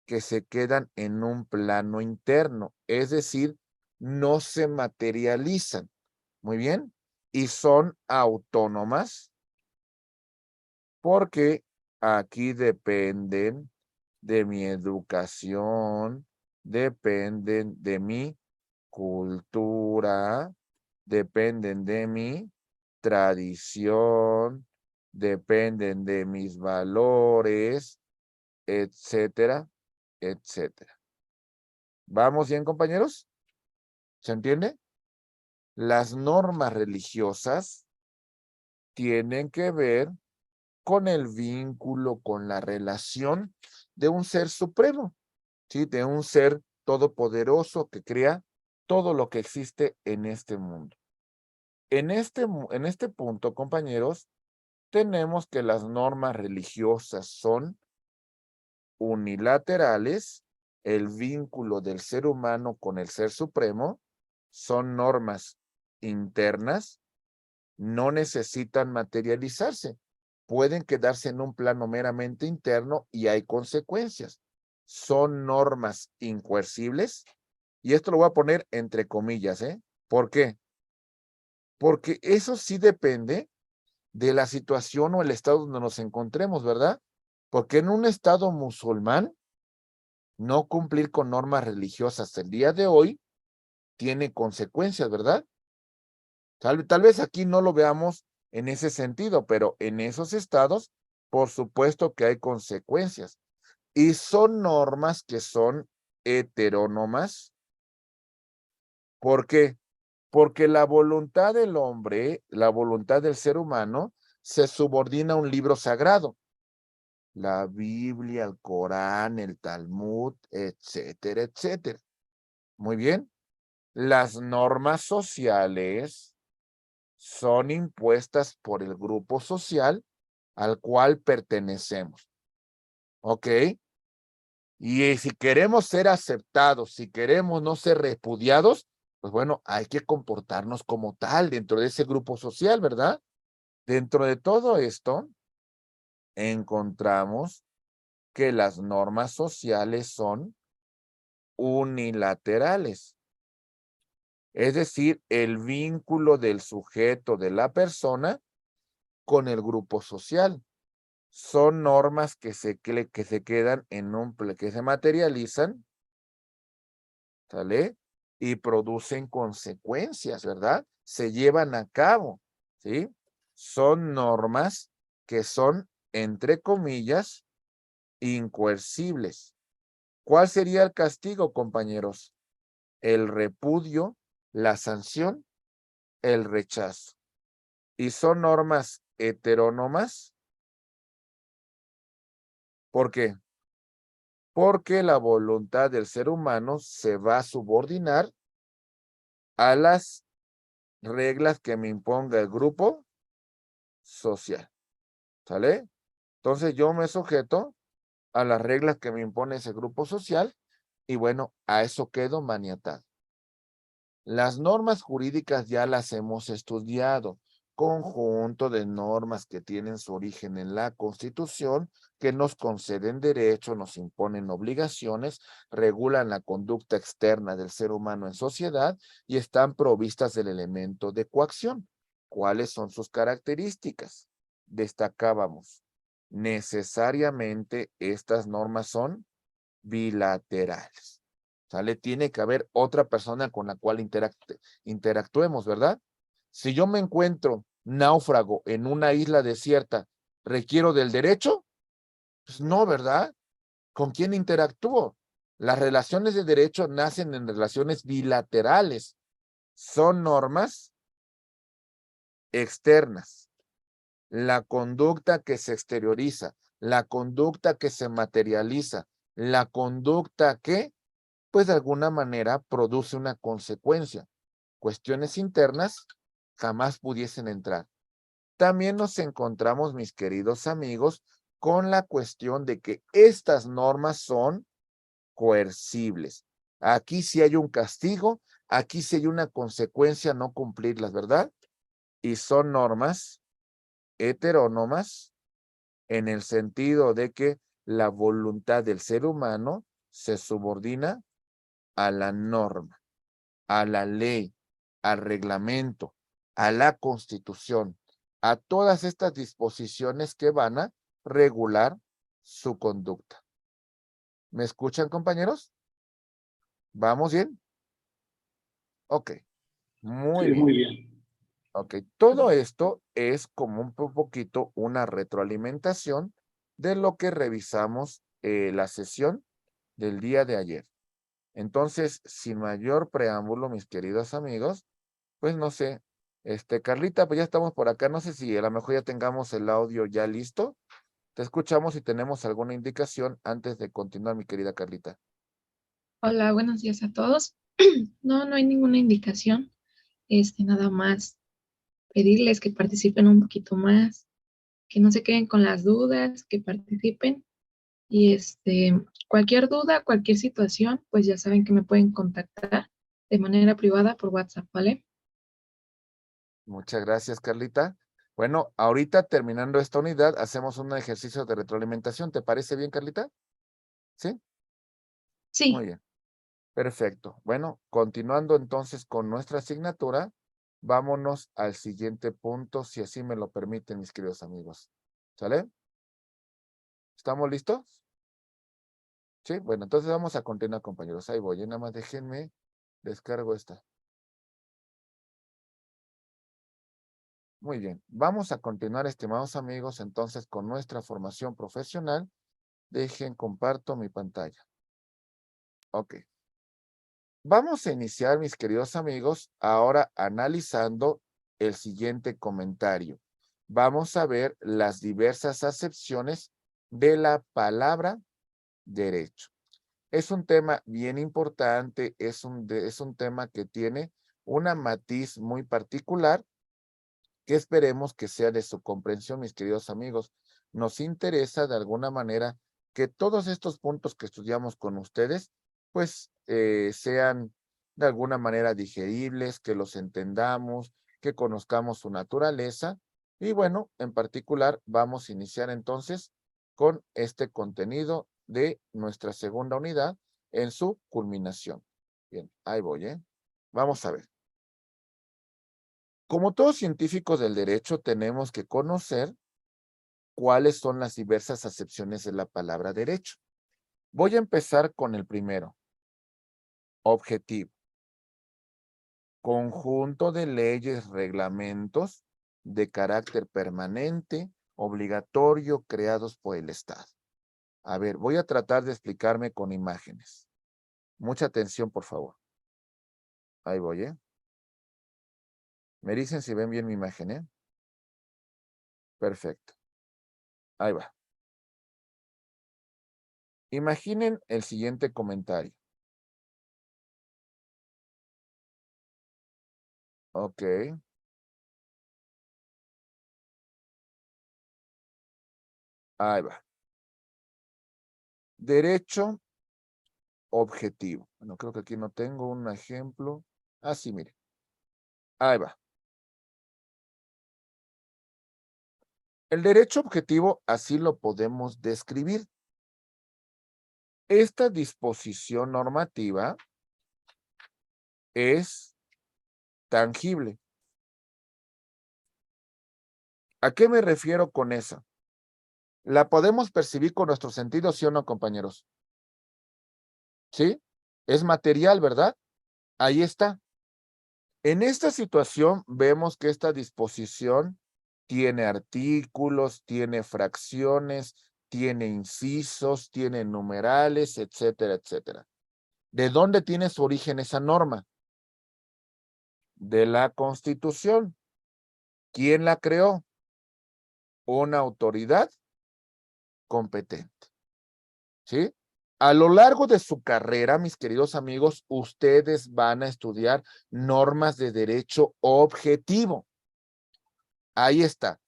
que se quedan en un plano interno, es decir, no se materializan, muy bien, y son autónomas porque aquí dependen de mi educación, dependen de mi cultura, dependen de mi tradición, dependen de mis valores, etcétera, etcétera. ¿Vamos bien, compañeros? ¿Se entiende? Las normas religiosas tienen que ver con el vínculo, con la relación de un ser supremo, ¿sí? De un ser todopoderoso que crea todo lo que existe en este mundo. En este punto, compañeros, tenemos que las normas religiosas son unilaterales, el vínculo del ser humano con el ser supremo, son normas internas, no necesitan materializarse, pueden quedarse en un plano meramente interno y hay consecuencias. Son normas incoercibles, y esto lo voy a poner entre comillas, ¿eh? ¿Por qué? Porque eso sí depende de la situación o el estado donde nos encontremos, ¿verdad? Porque en un estado musulmán, no cumplir con normas religiosas el día de hoy tiene consecuencias, ¿verdad? Tal vez aquí no lo veamos en ese sentido, pero en esos estados, por supuesto que hay consecuencias. Y son normas que son heterónomas. ¿Por qué? Porque la voluntad del hombre, la voluntad del ser humano, se subordina a un libro sagrado. La Biblia, el Corán, el Talmud, etcétera, etcétera. Muy bien. Las normas sociales son impuestas por el grupo social al cual pertenecemos. ¿Ok? Y si queremos ser aceptados, si queremos no ser repudiados, pues bueno, hay que comportarnos como tal dentro de ese grupo social, ¿verdad? Dentro de todo esto, encontramos que las normas sociales son unilaterales. Es decir, el vínculo del sujeto, de la persona, con el grupo social. Son normas que se quedan en que se materializan, ¿sale? Y producen consecuencias, ¿verdad? Se llevan a cabo, ¿sí? Son normas que son, entre comillas, incoercibles. ¿Cuál sería el castigo, compañeros? El repudio, la sanción, el rechazo. Y son normas heterónomas. ¿Por qué? Porque la voluntad del ser humano se va a subordinar a las reglas que me imponga el grupo social. ¿Sale? Entonces yo me sujeto a las reglas que me impone ese grupo social y bueno, a eso quedo maniatado. Las normas jurídicas ya las hemos estudiado, conjunto de normas que tienen su origen en la Constitución, que nos conceden derechos, nos imponen obligaciones, regulan la conducta externa del ser humano en sociedad y están provistas del elemento de coacción. ¿Cuáles son sus características? Destacábamos, necesariamente estas normas son bilaterales. ¿Sale? Tiene que haber otra persona con la cual interactuemos, ¿verdad? Si yo me encuentro náufrago en una isla desierta, ¿requiero del derecho? Pues no, ¿verdad? ¿Con quién interactúo? Las relaciones de derecho nacen en relaciones bilaterales. Son normas externas. La conducta que se exterioriza, la conducta que se materializa, la conducta que pues de alguna manera produce una consecuencia. Cuestiones internas jamás pudiesen entrar. También nos encontramos, mis queridos amigos, con la cuestión de que estas normas son coercibles. Aquí sí hay un castigo, aquí sí hay una consecuencia no cumplirlas, ¿verdad? Y son normas heterónomas en el sentido de que la voluntad del ser humano se subordina a la norma, a la ley, al reglamento, a la Constitución, a todas estas disposiciones que van a regular su conducta. ¿Me escuchan, compañeros? ¿Vamos bien? Ok, muy Sí, bien. muy bien. Ok, todo esto es como un poquito una retroalimentación de lo que revisamos la sesión del día de ayer. Entonces, sin mayor preámbulo, mis queridos amigos, pues no sé, Carlita, pues ya estamos por acá. No sé si a lo mejor ya tengamos el audio ya listo. Te escuchamos si tenemos alguna indicación antes de continuar, mi querida Carlita. Hola, buenos días a todos. No, no hay ninguna indicación. Nada más pedirles que participen un poquito más, que no se queden con las dudas, que participen. Y cualquier duda, cualquier situación, pues ya saben que me pueden contactar de manera privada por WhatsApp, ¿vale? Muchas gracias, Carlita. Bueno, ahorita terminando esta unidad, hacemos un ejercicio de retroalimentación. ¿Te parece bien, Carlita? ¿Sí? Muy Sí, bien. Perfecto. Bueno, continuando entonces con nuestra asignatura, vámonos al siguiente punto, si así me lo permiten, mis queridos amigos. ¿Sale? ¿Estamos listos? Sí, bueno, entonces vamos a continuar, compañeros. Ahí voy, nada más déjenme, descargo esta. Muy bien, vamos a continuar, estimados amigos, entonces con nuestra formación profesional. Dejen, comparto mi pantalla. Ok. Vamos a iniciar, mis queridos amigos, ahora analizando el siguiente comentario. Vamos a ver las diversas acepciones de la palabra derecho. Es un tema bien importante, es un tema que tiene una matiz muy particular que esperemos que sea de su comprensión, mis queridos amigos. Nos interesa de alguna manera que todos estos puntos que estudiamos con ustedes, pues sean de alguna manera digeribles, que los entendamos, que conozcamos su naturaleza. Y bueno, en particular vamos a iniciar entonces con este contenido de nuestra segunda unidad en su culminación. Bien, ahí voy, ¿eh? Vamos a ver. Como todos científicos del derecho, tenemos que conocer cuáles son las diversas acepciones de la palabra derecho. Voy a empezar con el primero. Objetivo. Conjunto de leyes, reglamentos de carácter permanente, obligatorio, creados por el Estado. A ver, voy a tratar de explicarme con imágenes. Mucha atención, por favor. Ahí voy, ¿eh? Me dicen si ven bien mi imagen, ¿eh? Perfecto. Ahí va. Imaginen el siguiente comentario. Ok. Ahí va. Derecho objetivo. Bueno, creo que aquí no tengo un ejemplo. Ah, sí, mire. Ahí va. El derecho objetivo así lo podemos describir. Esta disposición normativa es tangible. ¿A qué me refiero con eso? La podemos percibir con nuestros sentidos, ¿sí o no, compañeros? ¿Sí? Es material, ¿verdad? Ahí está. En esta situación vemos que esta disposición tiene artículos, tiene fracciones, tiene incisos, tiene numerales, etcétera, etcétera. ¿De dónde tiene su origen esa norma? De la Constitución. ¿Quién la creó? Una autoridad competente. ¿Sí? A lo largo de su carrera, mis queridos amigos, ustedes van a estudiar normas de derecho objetivo. Ahí está.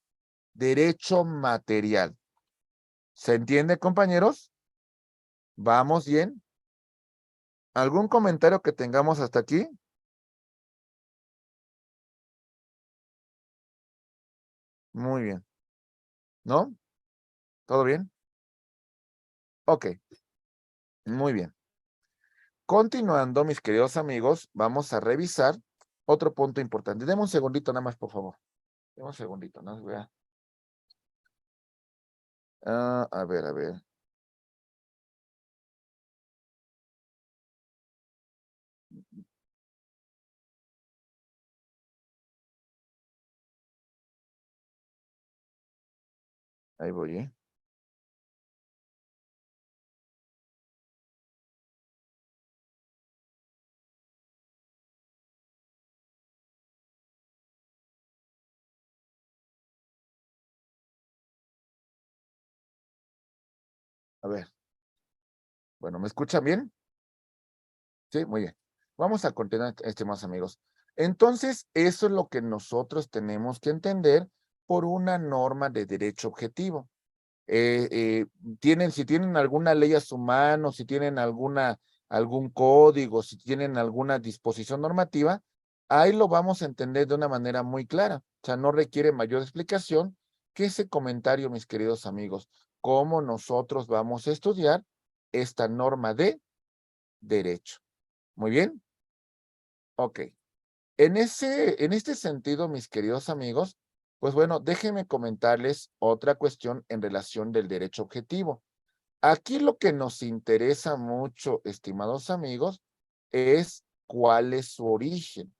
Derecho material. ¿Se entiende, compañeros? ¿Vamos bien? ¿Algún comentario que tengamos hasta aquí? Muy bien. ¿No? ¿Todo bien? Ok. Muy bien. Continuando, mis queridos amigos, vamos a revisar otro punto importante. Deme un segundito nada más, por favor. Deme un segundito, ¿no? Vea. A ver, a ver. Ahí voy, ¿eh? A ver. Bueno, ¿me escuchan bien? Sí, muy bien. Vamos a continuar, estimados amigos. Entonces, eso es lo que nosotros tenemos que entender por una norma de derecho objetivo. Si tienen alguna ley a su mano, si tienen algún código, si tienen alguna disposición normativa, ahí lo vamos a entender de una manera muy clara. O sea, no requiere mayor explicación que ese comentario, mis queridos amigos, cómo nosotros vamos a estudiar esta norma de derecho. Muy bien. Ok. En este sentido, mis queridos amigos, pues bueno, déjenme comentarles otra cuestión en relación del derecho objetivo. Aquí lo que nos interesa mucho, estimados amigos, es cuál es su origen,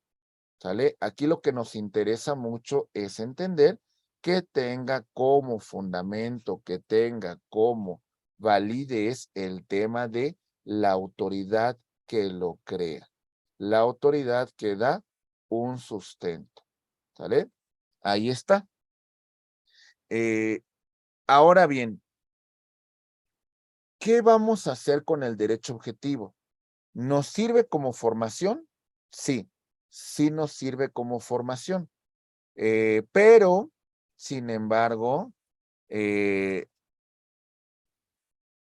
¿sale? Aquí lo que nos interesa mucho es entender que tenga como fundamento, que tenga como validez el tema de la autoridad que lo crea, la autoridad que da un sustento, ¿sale? Ahí está. Ahora bien, ¿qué vamos a hacer con el derecho objetivo? ¿Nos sirve como formación? Sí, sí nos sirve como formación. Pero, sin embargo,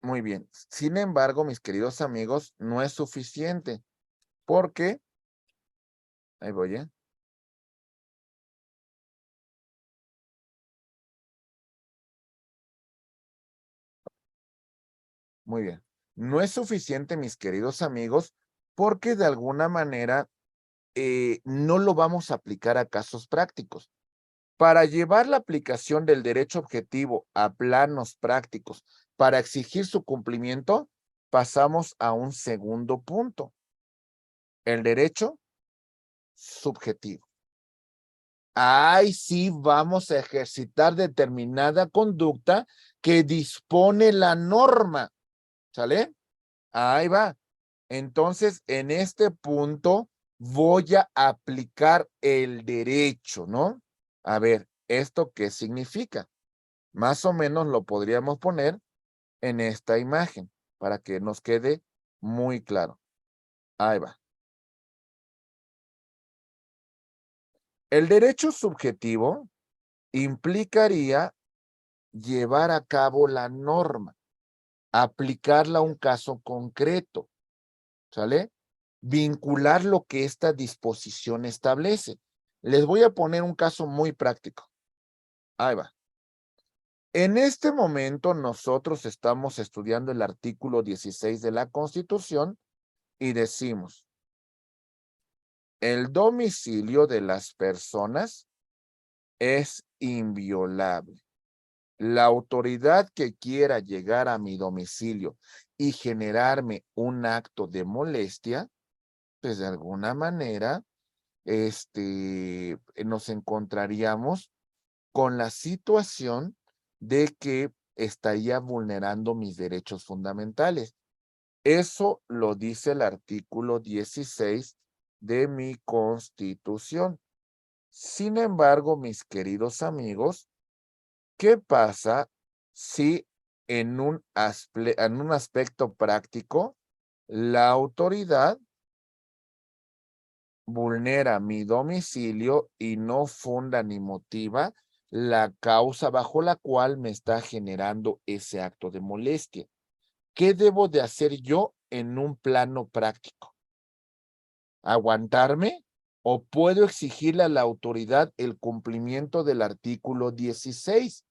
muy bien. Sin embargo, mis queridos amigos, no es suficiente porque, ahí voy, muy bien. No es suficiente, mis queridos amigos, porque de alguna manera no lo vamos a aplicar a casos prácticos. Para llevar la aplicación del derecho objetivo a planos prácticos, para exigir su cumplimiento, pasamos a un segundo punto, el derecho subjetivo. Ahí sí vamos a ejercitar determinada conducta que dispone la norma, ¿sale? Ahí va. Entonces, en este punto voy a aplicar el derecho, ¿no? A ver, ¿esto qué significa? Más o menos lo podríamos poner en esta imagen para que nos quede muy claro. Ahí va. El derecho subjetivo implicaría llevar a cabo la norma, aplicarla a un caso concreto, ¿sale? Vincular lo que esta disposición establece. Les voy a poner un caso muy práctico. Ahí va. En este momento nosotros estamos estudiando el artículo 16 de la Constitución y decimos, el domicilio de las personas es inviolable. La autoridad que quiera llegar a mi domicilio y generarme un acto de molestia, pues de alguna manera, nos encontraríamos con la situación de que estaría vulnerando mis derechos fundamentales. Eso lo dice el artículo 16 de mi Constitución. Sin embargo, mis queridos amigos, ¿qué pasa si en un aspecto práctico la autoridad vulnera mi domicilio y no funda ni motiva la causa bajo la cual me está generando ese acto de molestia? ¿Qué debo de hacer yo en un plano práctico? ¿Aguantarme o puedo exigirle a la autoridad el cumplimiento del artículo 16?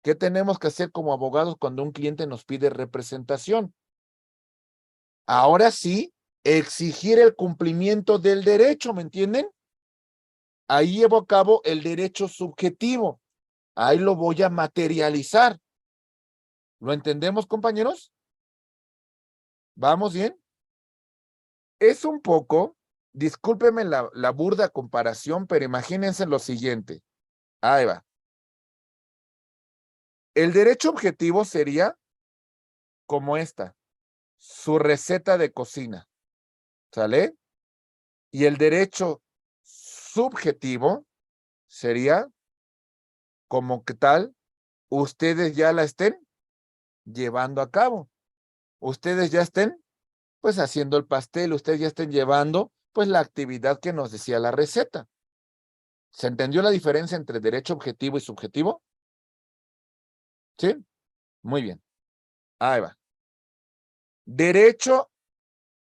¿Qué tenemos que hacer como abogados cuando un cliente nos pide representación? Ahora sí, exigir el cumplimiento del derecho, ¿me entienden? Ahí llevo a cabo el derecho subjetivo. Ahí lo voy a materializar. ¿Lo entendemos, compañeros? ¿Vamos bien? Es un poco, discúlpeme la burda comparación, pero imagínense lo siguiente. Ahí va. El derecho objetivo sería como esta, su receta de cocina, ¿sale? Y el derecho subjetivo sería como que tal, ustedes ya la estén llevando a cabo. Ustedes ya estén, pues, haciendo el pastel, ustedes ya estén llevando, pues, la actividad que nos decía la receta. ¿Se entendió la diferencia entre derecho objetivo y subjetivo? ¿Sí? Muy bien. Ahí va. Derecho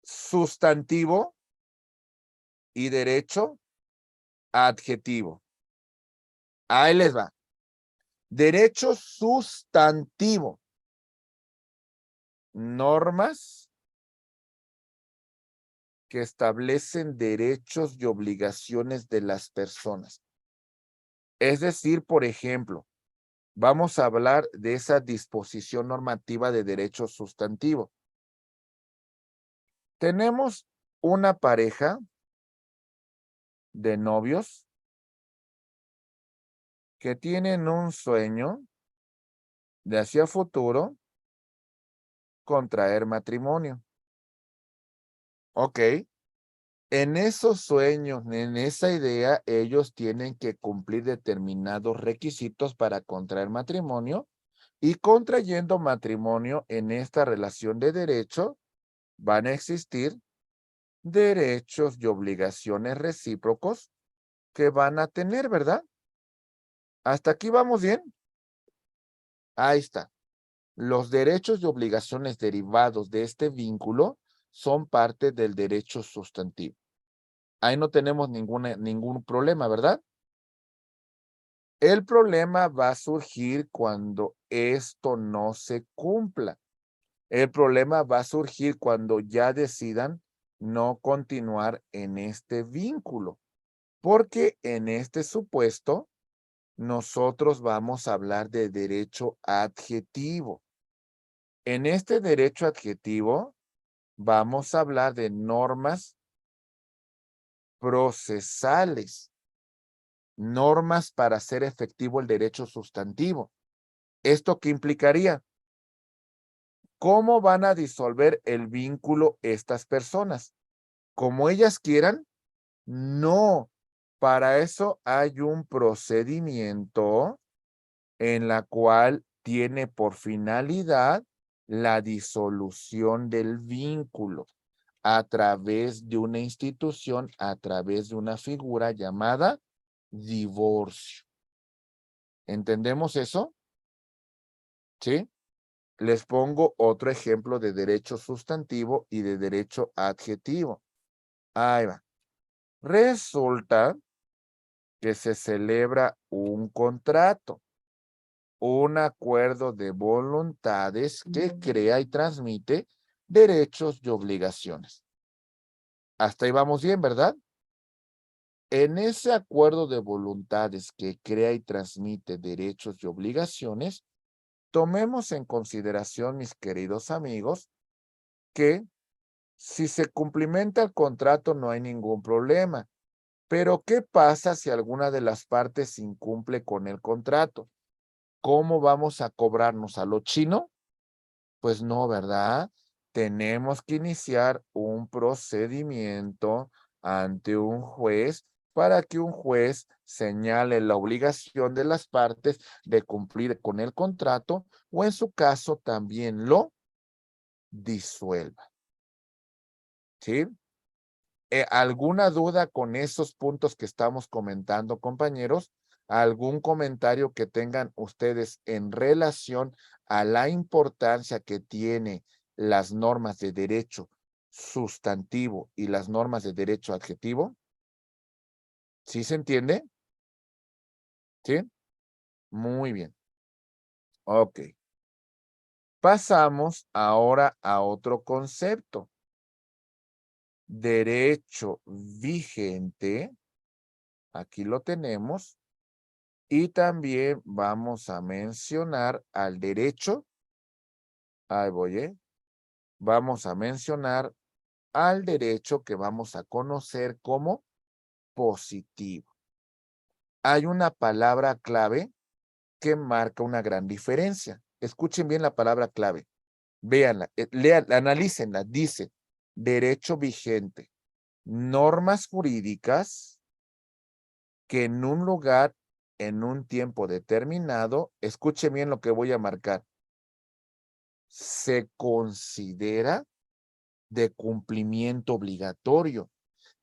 sustantivo y derecho adjetivo. Ahí les va. Derecho sustantivo. Normas que establecen derechos y obligaciones de las personas. Es decir, por ejemplo, vamos a hablar de esa disposición normativa de derecho sustantivo. Tenemos una pareja de novios que tienen un sueño de hacia futuro contraer matrimonio. Ok. En esos sueños, en esa idea, ellos tienen que cumplir determinados requisitos para contraer matrimonio y contrayendo matrimonio en esta relación de derecho van a existir derechos y obligaciones recíprocos que van a tener, ¿verdad? ¿Hasta aquí vamos bien? Ahí está. Los derechos y obligaciones derivados de este vínculo son parte del derecho sustantivo. Ahí no tenemos ningún problema, ¿verdad? El problema va a surgir cuando esto no se cumpla. El problema va a surgir cuando ya decidan no continuar en este vínculo, porque en este supuesto nosotros vamos a hablar de derecho adjetivo. En este derecho adjetivo vamos a hablar de normas procesales, normas para hacer efectivo el derecho sustantivo. ¿Esto qué implicaría? ¿Cómo van a disolver el vínculo estas personas? ¿Como ellas quieran? No. Para eso hay un procedimiento en la cual tiene por finalidad la disolución del vínculo a través de una institución, a través de una figura llamada divorcio. ¿Entendemos eso? ¿Sí? Les pongo otro ejemplo de derecho sustantivo y de derecho adjetivo. Ahí va. Resulta que se celebra un contrato, un acuerdo de voluntades que crea y transmite derechos y obligaciones. Hasta ahí vamos bien, ¿verdad? En ese acuerdo de voluntades que crea y transmite derechos y obligaciones, tomemos en consideración, mis queridos amigos, que si se cumplimenta el contrato no hay ningún problema. Pero ¿qué pasa si alguna de las partes incumple con el contrato? ¿Cómo vamos a cobrarnos a lo chino? Pues no, ¿verdad? Tenemos que iniciar un procedimiento ante un juez para que un juez señale la obligación de las partes de cumplir con el contrato o en su caso también lo disuelva. ¿Sí? ¿Alguna duda con esos puntos que estamos comentando, compañeros? ¿Algún comentario que tengan ustedes en relación a la importancia que tiene las normas de derecho sustantivo y las normas de derecho adjetivo? ¿Sí se entiende? ¿Sí? Muy bien. Ok. Pasamos ahora a otro concepto. Derecho vigente. Aquí lo tenemos. Y también vamos a mencionar al derecho, ahí voy, vamos a mencionar al derecho que vamos a conocer como positivo. Hay una palabra clave que marca una gran diferencia. Escuchen bien la palabra clave. Véanla, lean, analícenla. Dice, derecho vigente. Normas jurídicas que en un lugar, en un tiempo determinado, escuchen bien lo que voy a marcar, se considera de cumplimiento obligatorio.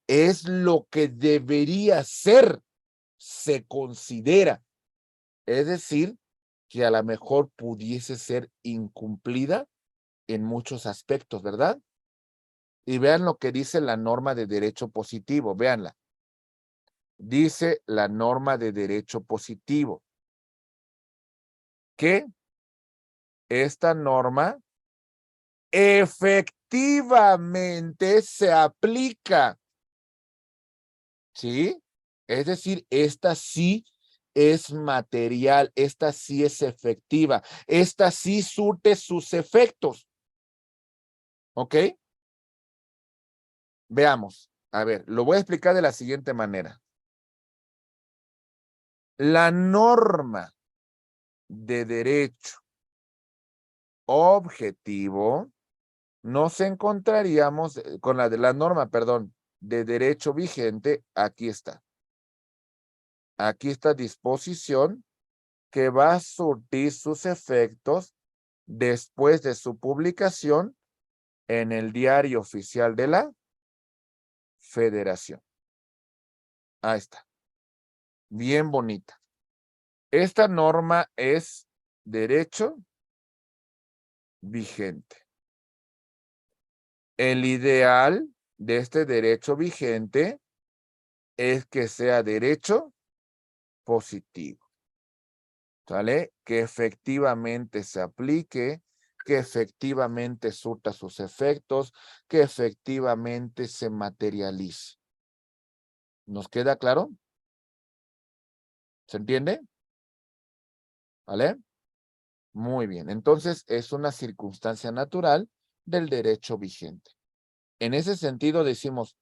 Es lo que debería ser, se considera. Es decir, que a lo mejor pudiese ser incumplida en muchos aspectos, ¿verdad? Y vean lo que dice la norma de derecho positivo, véanla. Dice la norma de derecho positivo que esta norma efectivamente se aplica, ¿sí? Es decir, esta sí es material, esta sí es efectiva, esta sí surte sus efectos. ¿Ok? Veamos. A ver, lo voy a explicar de la siguiente manera. La norma de derecho objetivo nos encontraríamos con la de la norma, perdón, de derecho vigente. Aquí está. Aquí está disposición que va a surtir sus efectos después de su publicación en el Diario Oficial de la Federación. Ahí está. Bien bonita. Esta norma es derecho vigente. El ideal de este derecho vigente es que sea derecho positivo. ¿Sale? Que efectivamente se aplique, que efectivamente surta sus efectos, que efectivamente se materialice. ¿Nos queda claro? ¿Se entiende? ¿Vale? Muy bien. Entonces, es una circunstancia natural del derecho vigente. En ese sentido, decimos,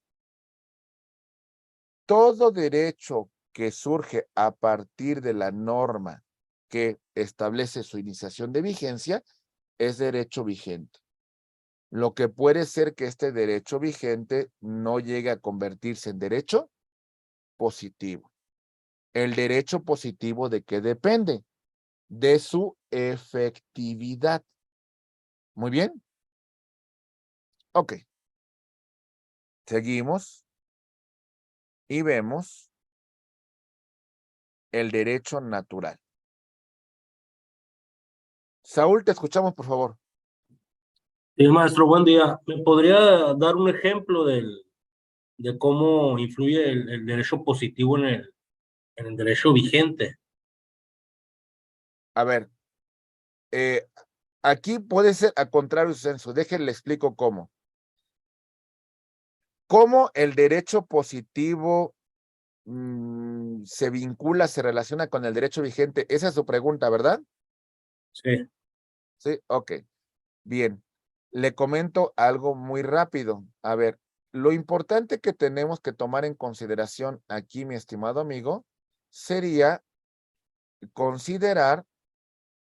todo derecho que surge a partir de la norma que establece su iniciación de vigencia es derecho vigente. Lo que puede ser que este derecho vigente no llegue a convertirse en derecho positivo. ¿El derecho positivo de qué depende? De su efectividad. Muy bien. Ok. Seguimos y vemos el derecho natural. Saúl, te escuchamos, por favor. Sí, maestro, buen día. ¿Me podría dar un ejemplo de cómo influye el derecho positivo en el derecho vigente? A ver, aquí puede ser a contrario senso. Déjenle explico cómo. ¿Cómo el derecho positivo se vincula, se relaciona con el derecho vigente? Esa es su pregunta, ¿verdad? Sí. Sí, ok. Bien. Le comento algo muy rápido. A ver, lo importante que tenemos que tomar en consideración aquí, mi estimado amigo, sería considerar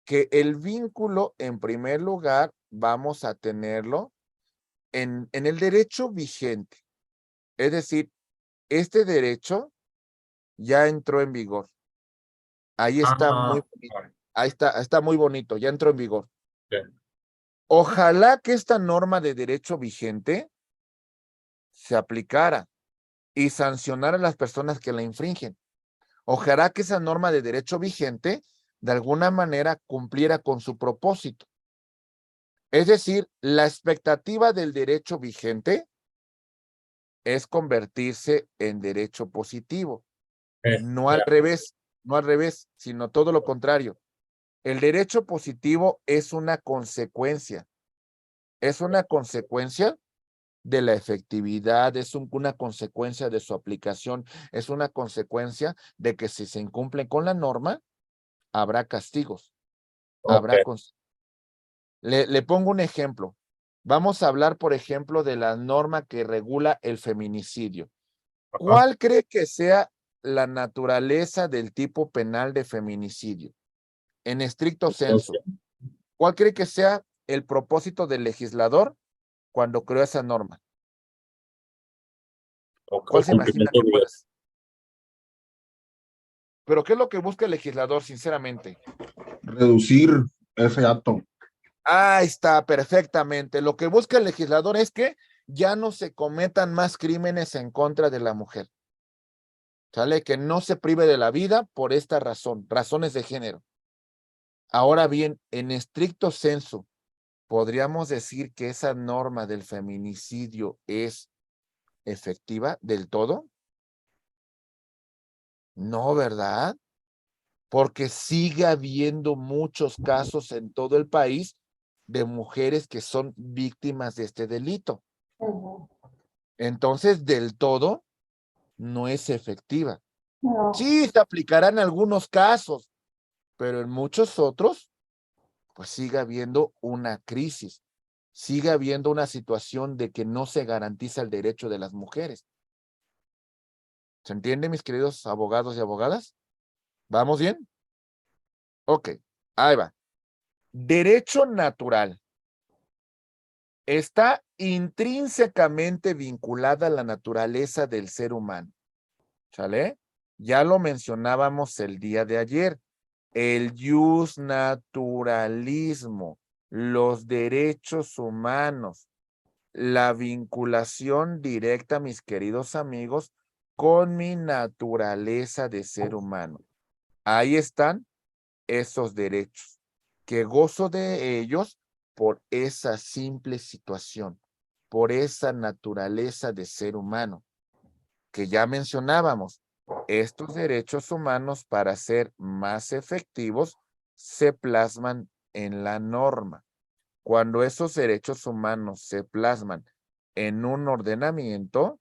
que el vínculo, en primer lugar, vamos a tenerlo en el derecho vigente. Es decir, este derecho ya entró en vigor. Ahí está muy bonito. Ahí está muy bonito, ya entró en vigor. Okay. Ojalá que esta norma de derecho vigente se aplicara y sancionara a las personas que la infringen. Ojalá que esa norma de derecho vigente de alguna manera cumpliera con su propósito. Es decir, la expectativa del derecho vigente es convertirse en derecho positivo. No al revés, no al revés, sino todo lo contrario. El derecho positivo es una consecuencia de la efectividad, es una consecuencia de su aplicación, es una consecuencia de que si se incumplen con la norma, habrá castigos, habrá le pongo un ejemplo. Vamos a hablar, por ejemplo, de la norma que regula el feminicidio. ¿Cuál cree que sea la naturaleza del tipo penal de feminicidio? En estricto sensu. ¿Cuál cree que sea el propósito del legislador cuando creó esa norma? ¿Cuál se imagina que puede ser? ¿Pero qué es lo que busca el legislador, sinceramente? Reducir ese acto. Ahí está, perfectamente. Lo que busca el legislador es que ya no se cometan más crímenes en contra de la mujer. ¿Sale? Que no se prive de la vida por esta razón, razones de género. Ahora bien, en estricto sensu, ¿podríamos decir que esa norma del feminicidio es efectiva del todo? No, ¿verdad? Porque sigue habiendo muchos casos en todo el país de mujeres que son víctimas de este delito. Ujú. Entonces, del todo, no es efectiva. No, Sí, se aplicará en algunos casos, pero en muchos otros, pues sigue habiendo una crisis, sigue habiendo una situación de que no se garantiza el derecho de las mujeres. ¿Se entiende, mis queridos abogados y abogadas? ¿Vamos bien? Ok, ahí va. Derecho natural. Está intrínsecamente vinculada a la naturaleza del ser humano. ¿Sale? Ya lo mencionábamos el día de ayer. El jus naturalismo, los derechos humanos, la vinculación directa, mis queridos amigos, con mi naturaleza de ser humano. Ahí están esos derechos, que gozo de ellos por esa simple situación, por esa naturaleza de ser humano, que ya mencionábamos. Estos derechos humanos, para ser más efectivos, se plasman en la norma. Cuando esos derechos humanos se plasman en un ordenamiento,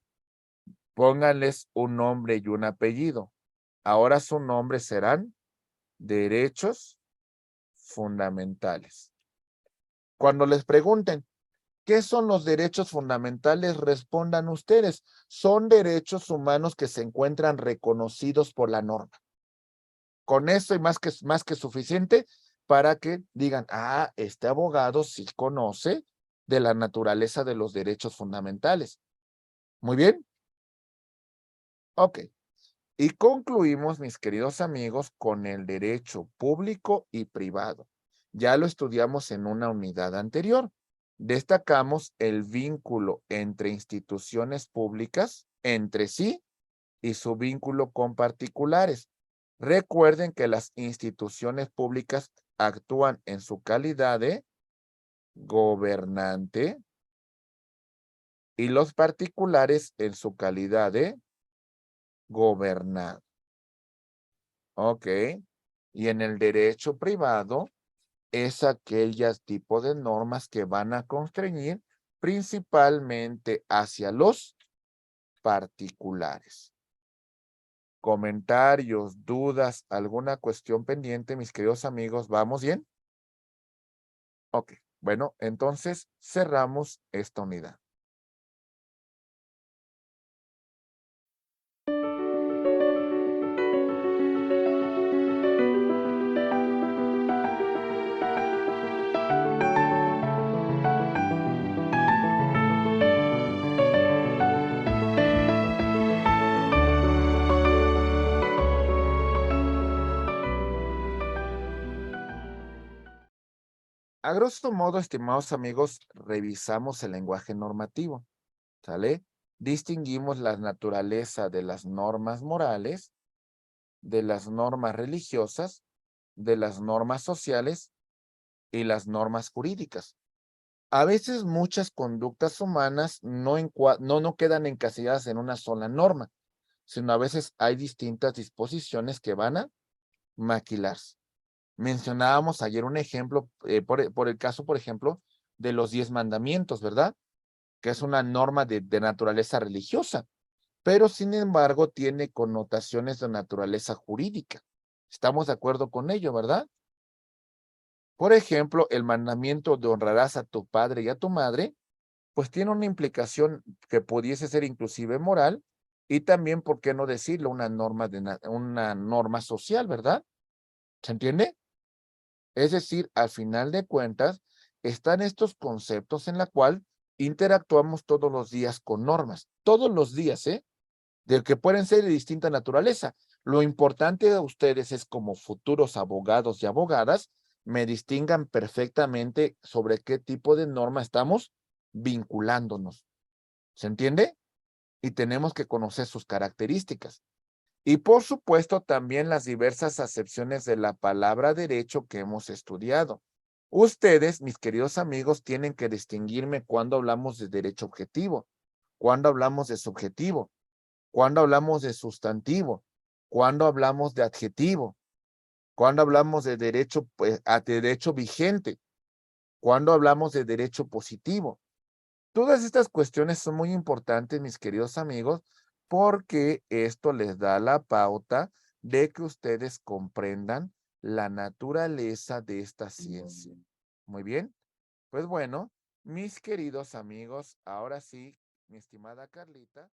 pónganles un nombre y un apellido. Ahora sus nombres serán derechos fundamentales. Cuando les pregunten, ¿qué son los derechos fundamentales? Respondan ustedes. Son derechos humanos que se encuentran reconocidos por la norma. Con eso y más que suficiente para que digan, ah, este abogado sí conoce de la naturaleza de los derechos fundamentales. Muy bien. Ok. Y concluimos, mis queridos amigos, con el derecho público y privado. Ya lo estudiamos en una unidad anterior. Destacamos el vínculo entre instituciones públicas entre sí y su vínculo con particulares. Recuerden que las instituciones públicas actúan en su calidad de gobernante y los particulares en su calidad de gobernado. Ok. Y en el derecho privado es aquellas tipo de normas que van a constreñir principalmente hacia los particulares. Comentarios, dudas, alguna cuestión pendiente, mis queridos amigos, ¿vamos bien? Ok, bueno, entonces cerramos esta unidad. A grosso modo, estimados amigos, revisamos el lenguaje normativo, ¿sale? Distinguimos la naturaleza de las normas morales, de las normas religiosas, de las normas sociales y las normas jurídicas. A veces muchas conductas humanas no quedan encasilladas en una sola norma, sino a veces hay distintas disposiciones que van a maquilarse. Mencionábamos ayer un ejemplo, por el caso, por ejemplo, de los 10 mandamientos, ¿verdad? Que es una norma de naturaleza religiosa, pero sin embargo tiene connotaciones de naturaleza jurídica. ¿Estamos de acuerdo con ello, verdad? Por ejemplo, el mandamiento de honrarás a tu padre y a tu madre, pues tiene una implicación que pudiese ser inclusive moral y también, ¿por qué no decirlo? Una norma social, ¿verdad? ¿Se entiende? Es decir, al final de cuentas, están estos conceptos en la cual interactuamos todos los días con normas, todos los días, de que pueden ser de distinta naturaleza. Lo importante de ustedes es como futuros abogados y abogadas, me distingan perfectamente sobre qué tipo de norma estamos vinculándonos. ¿Se entiende? Y tenemos que conocer sus características. Y por supuesto también las diversas acepciones de la palabra derecho que hemos estudiado. Ustedes, mis queridos amigos, tienen que distinguirme cuando hablamos de derecho objetivo, cuando hablamos de subjetivo, cuando hablamos de sustantivo, cuando hablamos de adjetivo, cuando hablamos de derecho, pues, de derecho vigente, cuando hablamos de derecho positivo. Todas estas cuestiones son muy importantes, mis queridos amigos, porque esto les da la pauta de que ustedes comprendan la naturaleza de esta ciencia. Muy bien. Pues bueno, mis queridos amigos, ahora sí, mi estimada Carlita.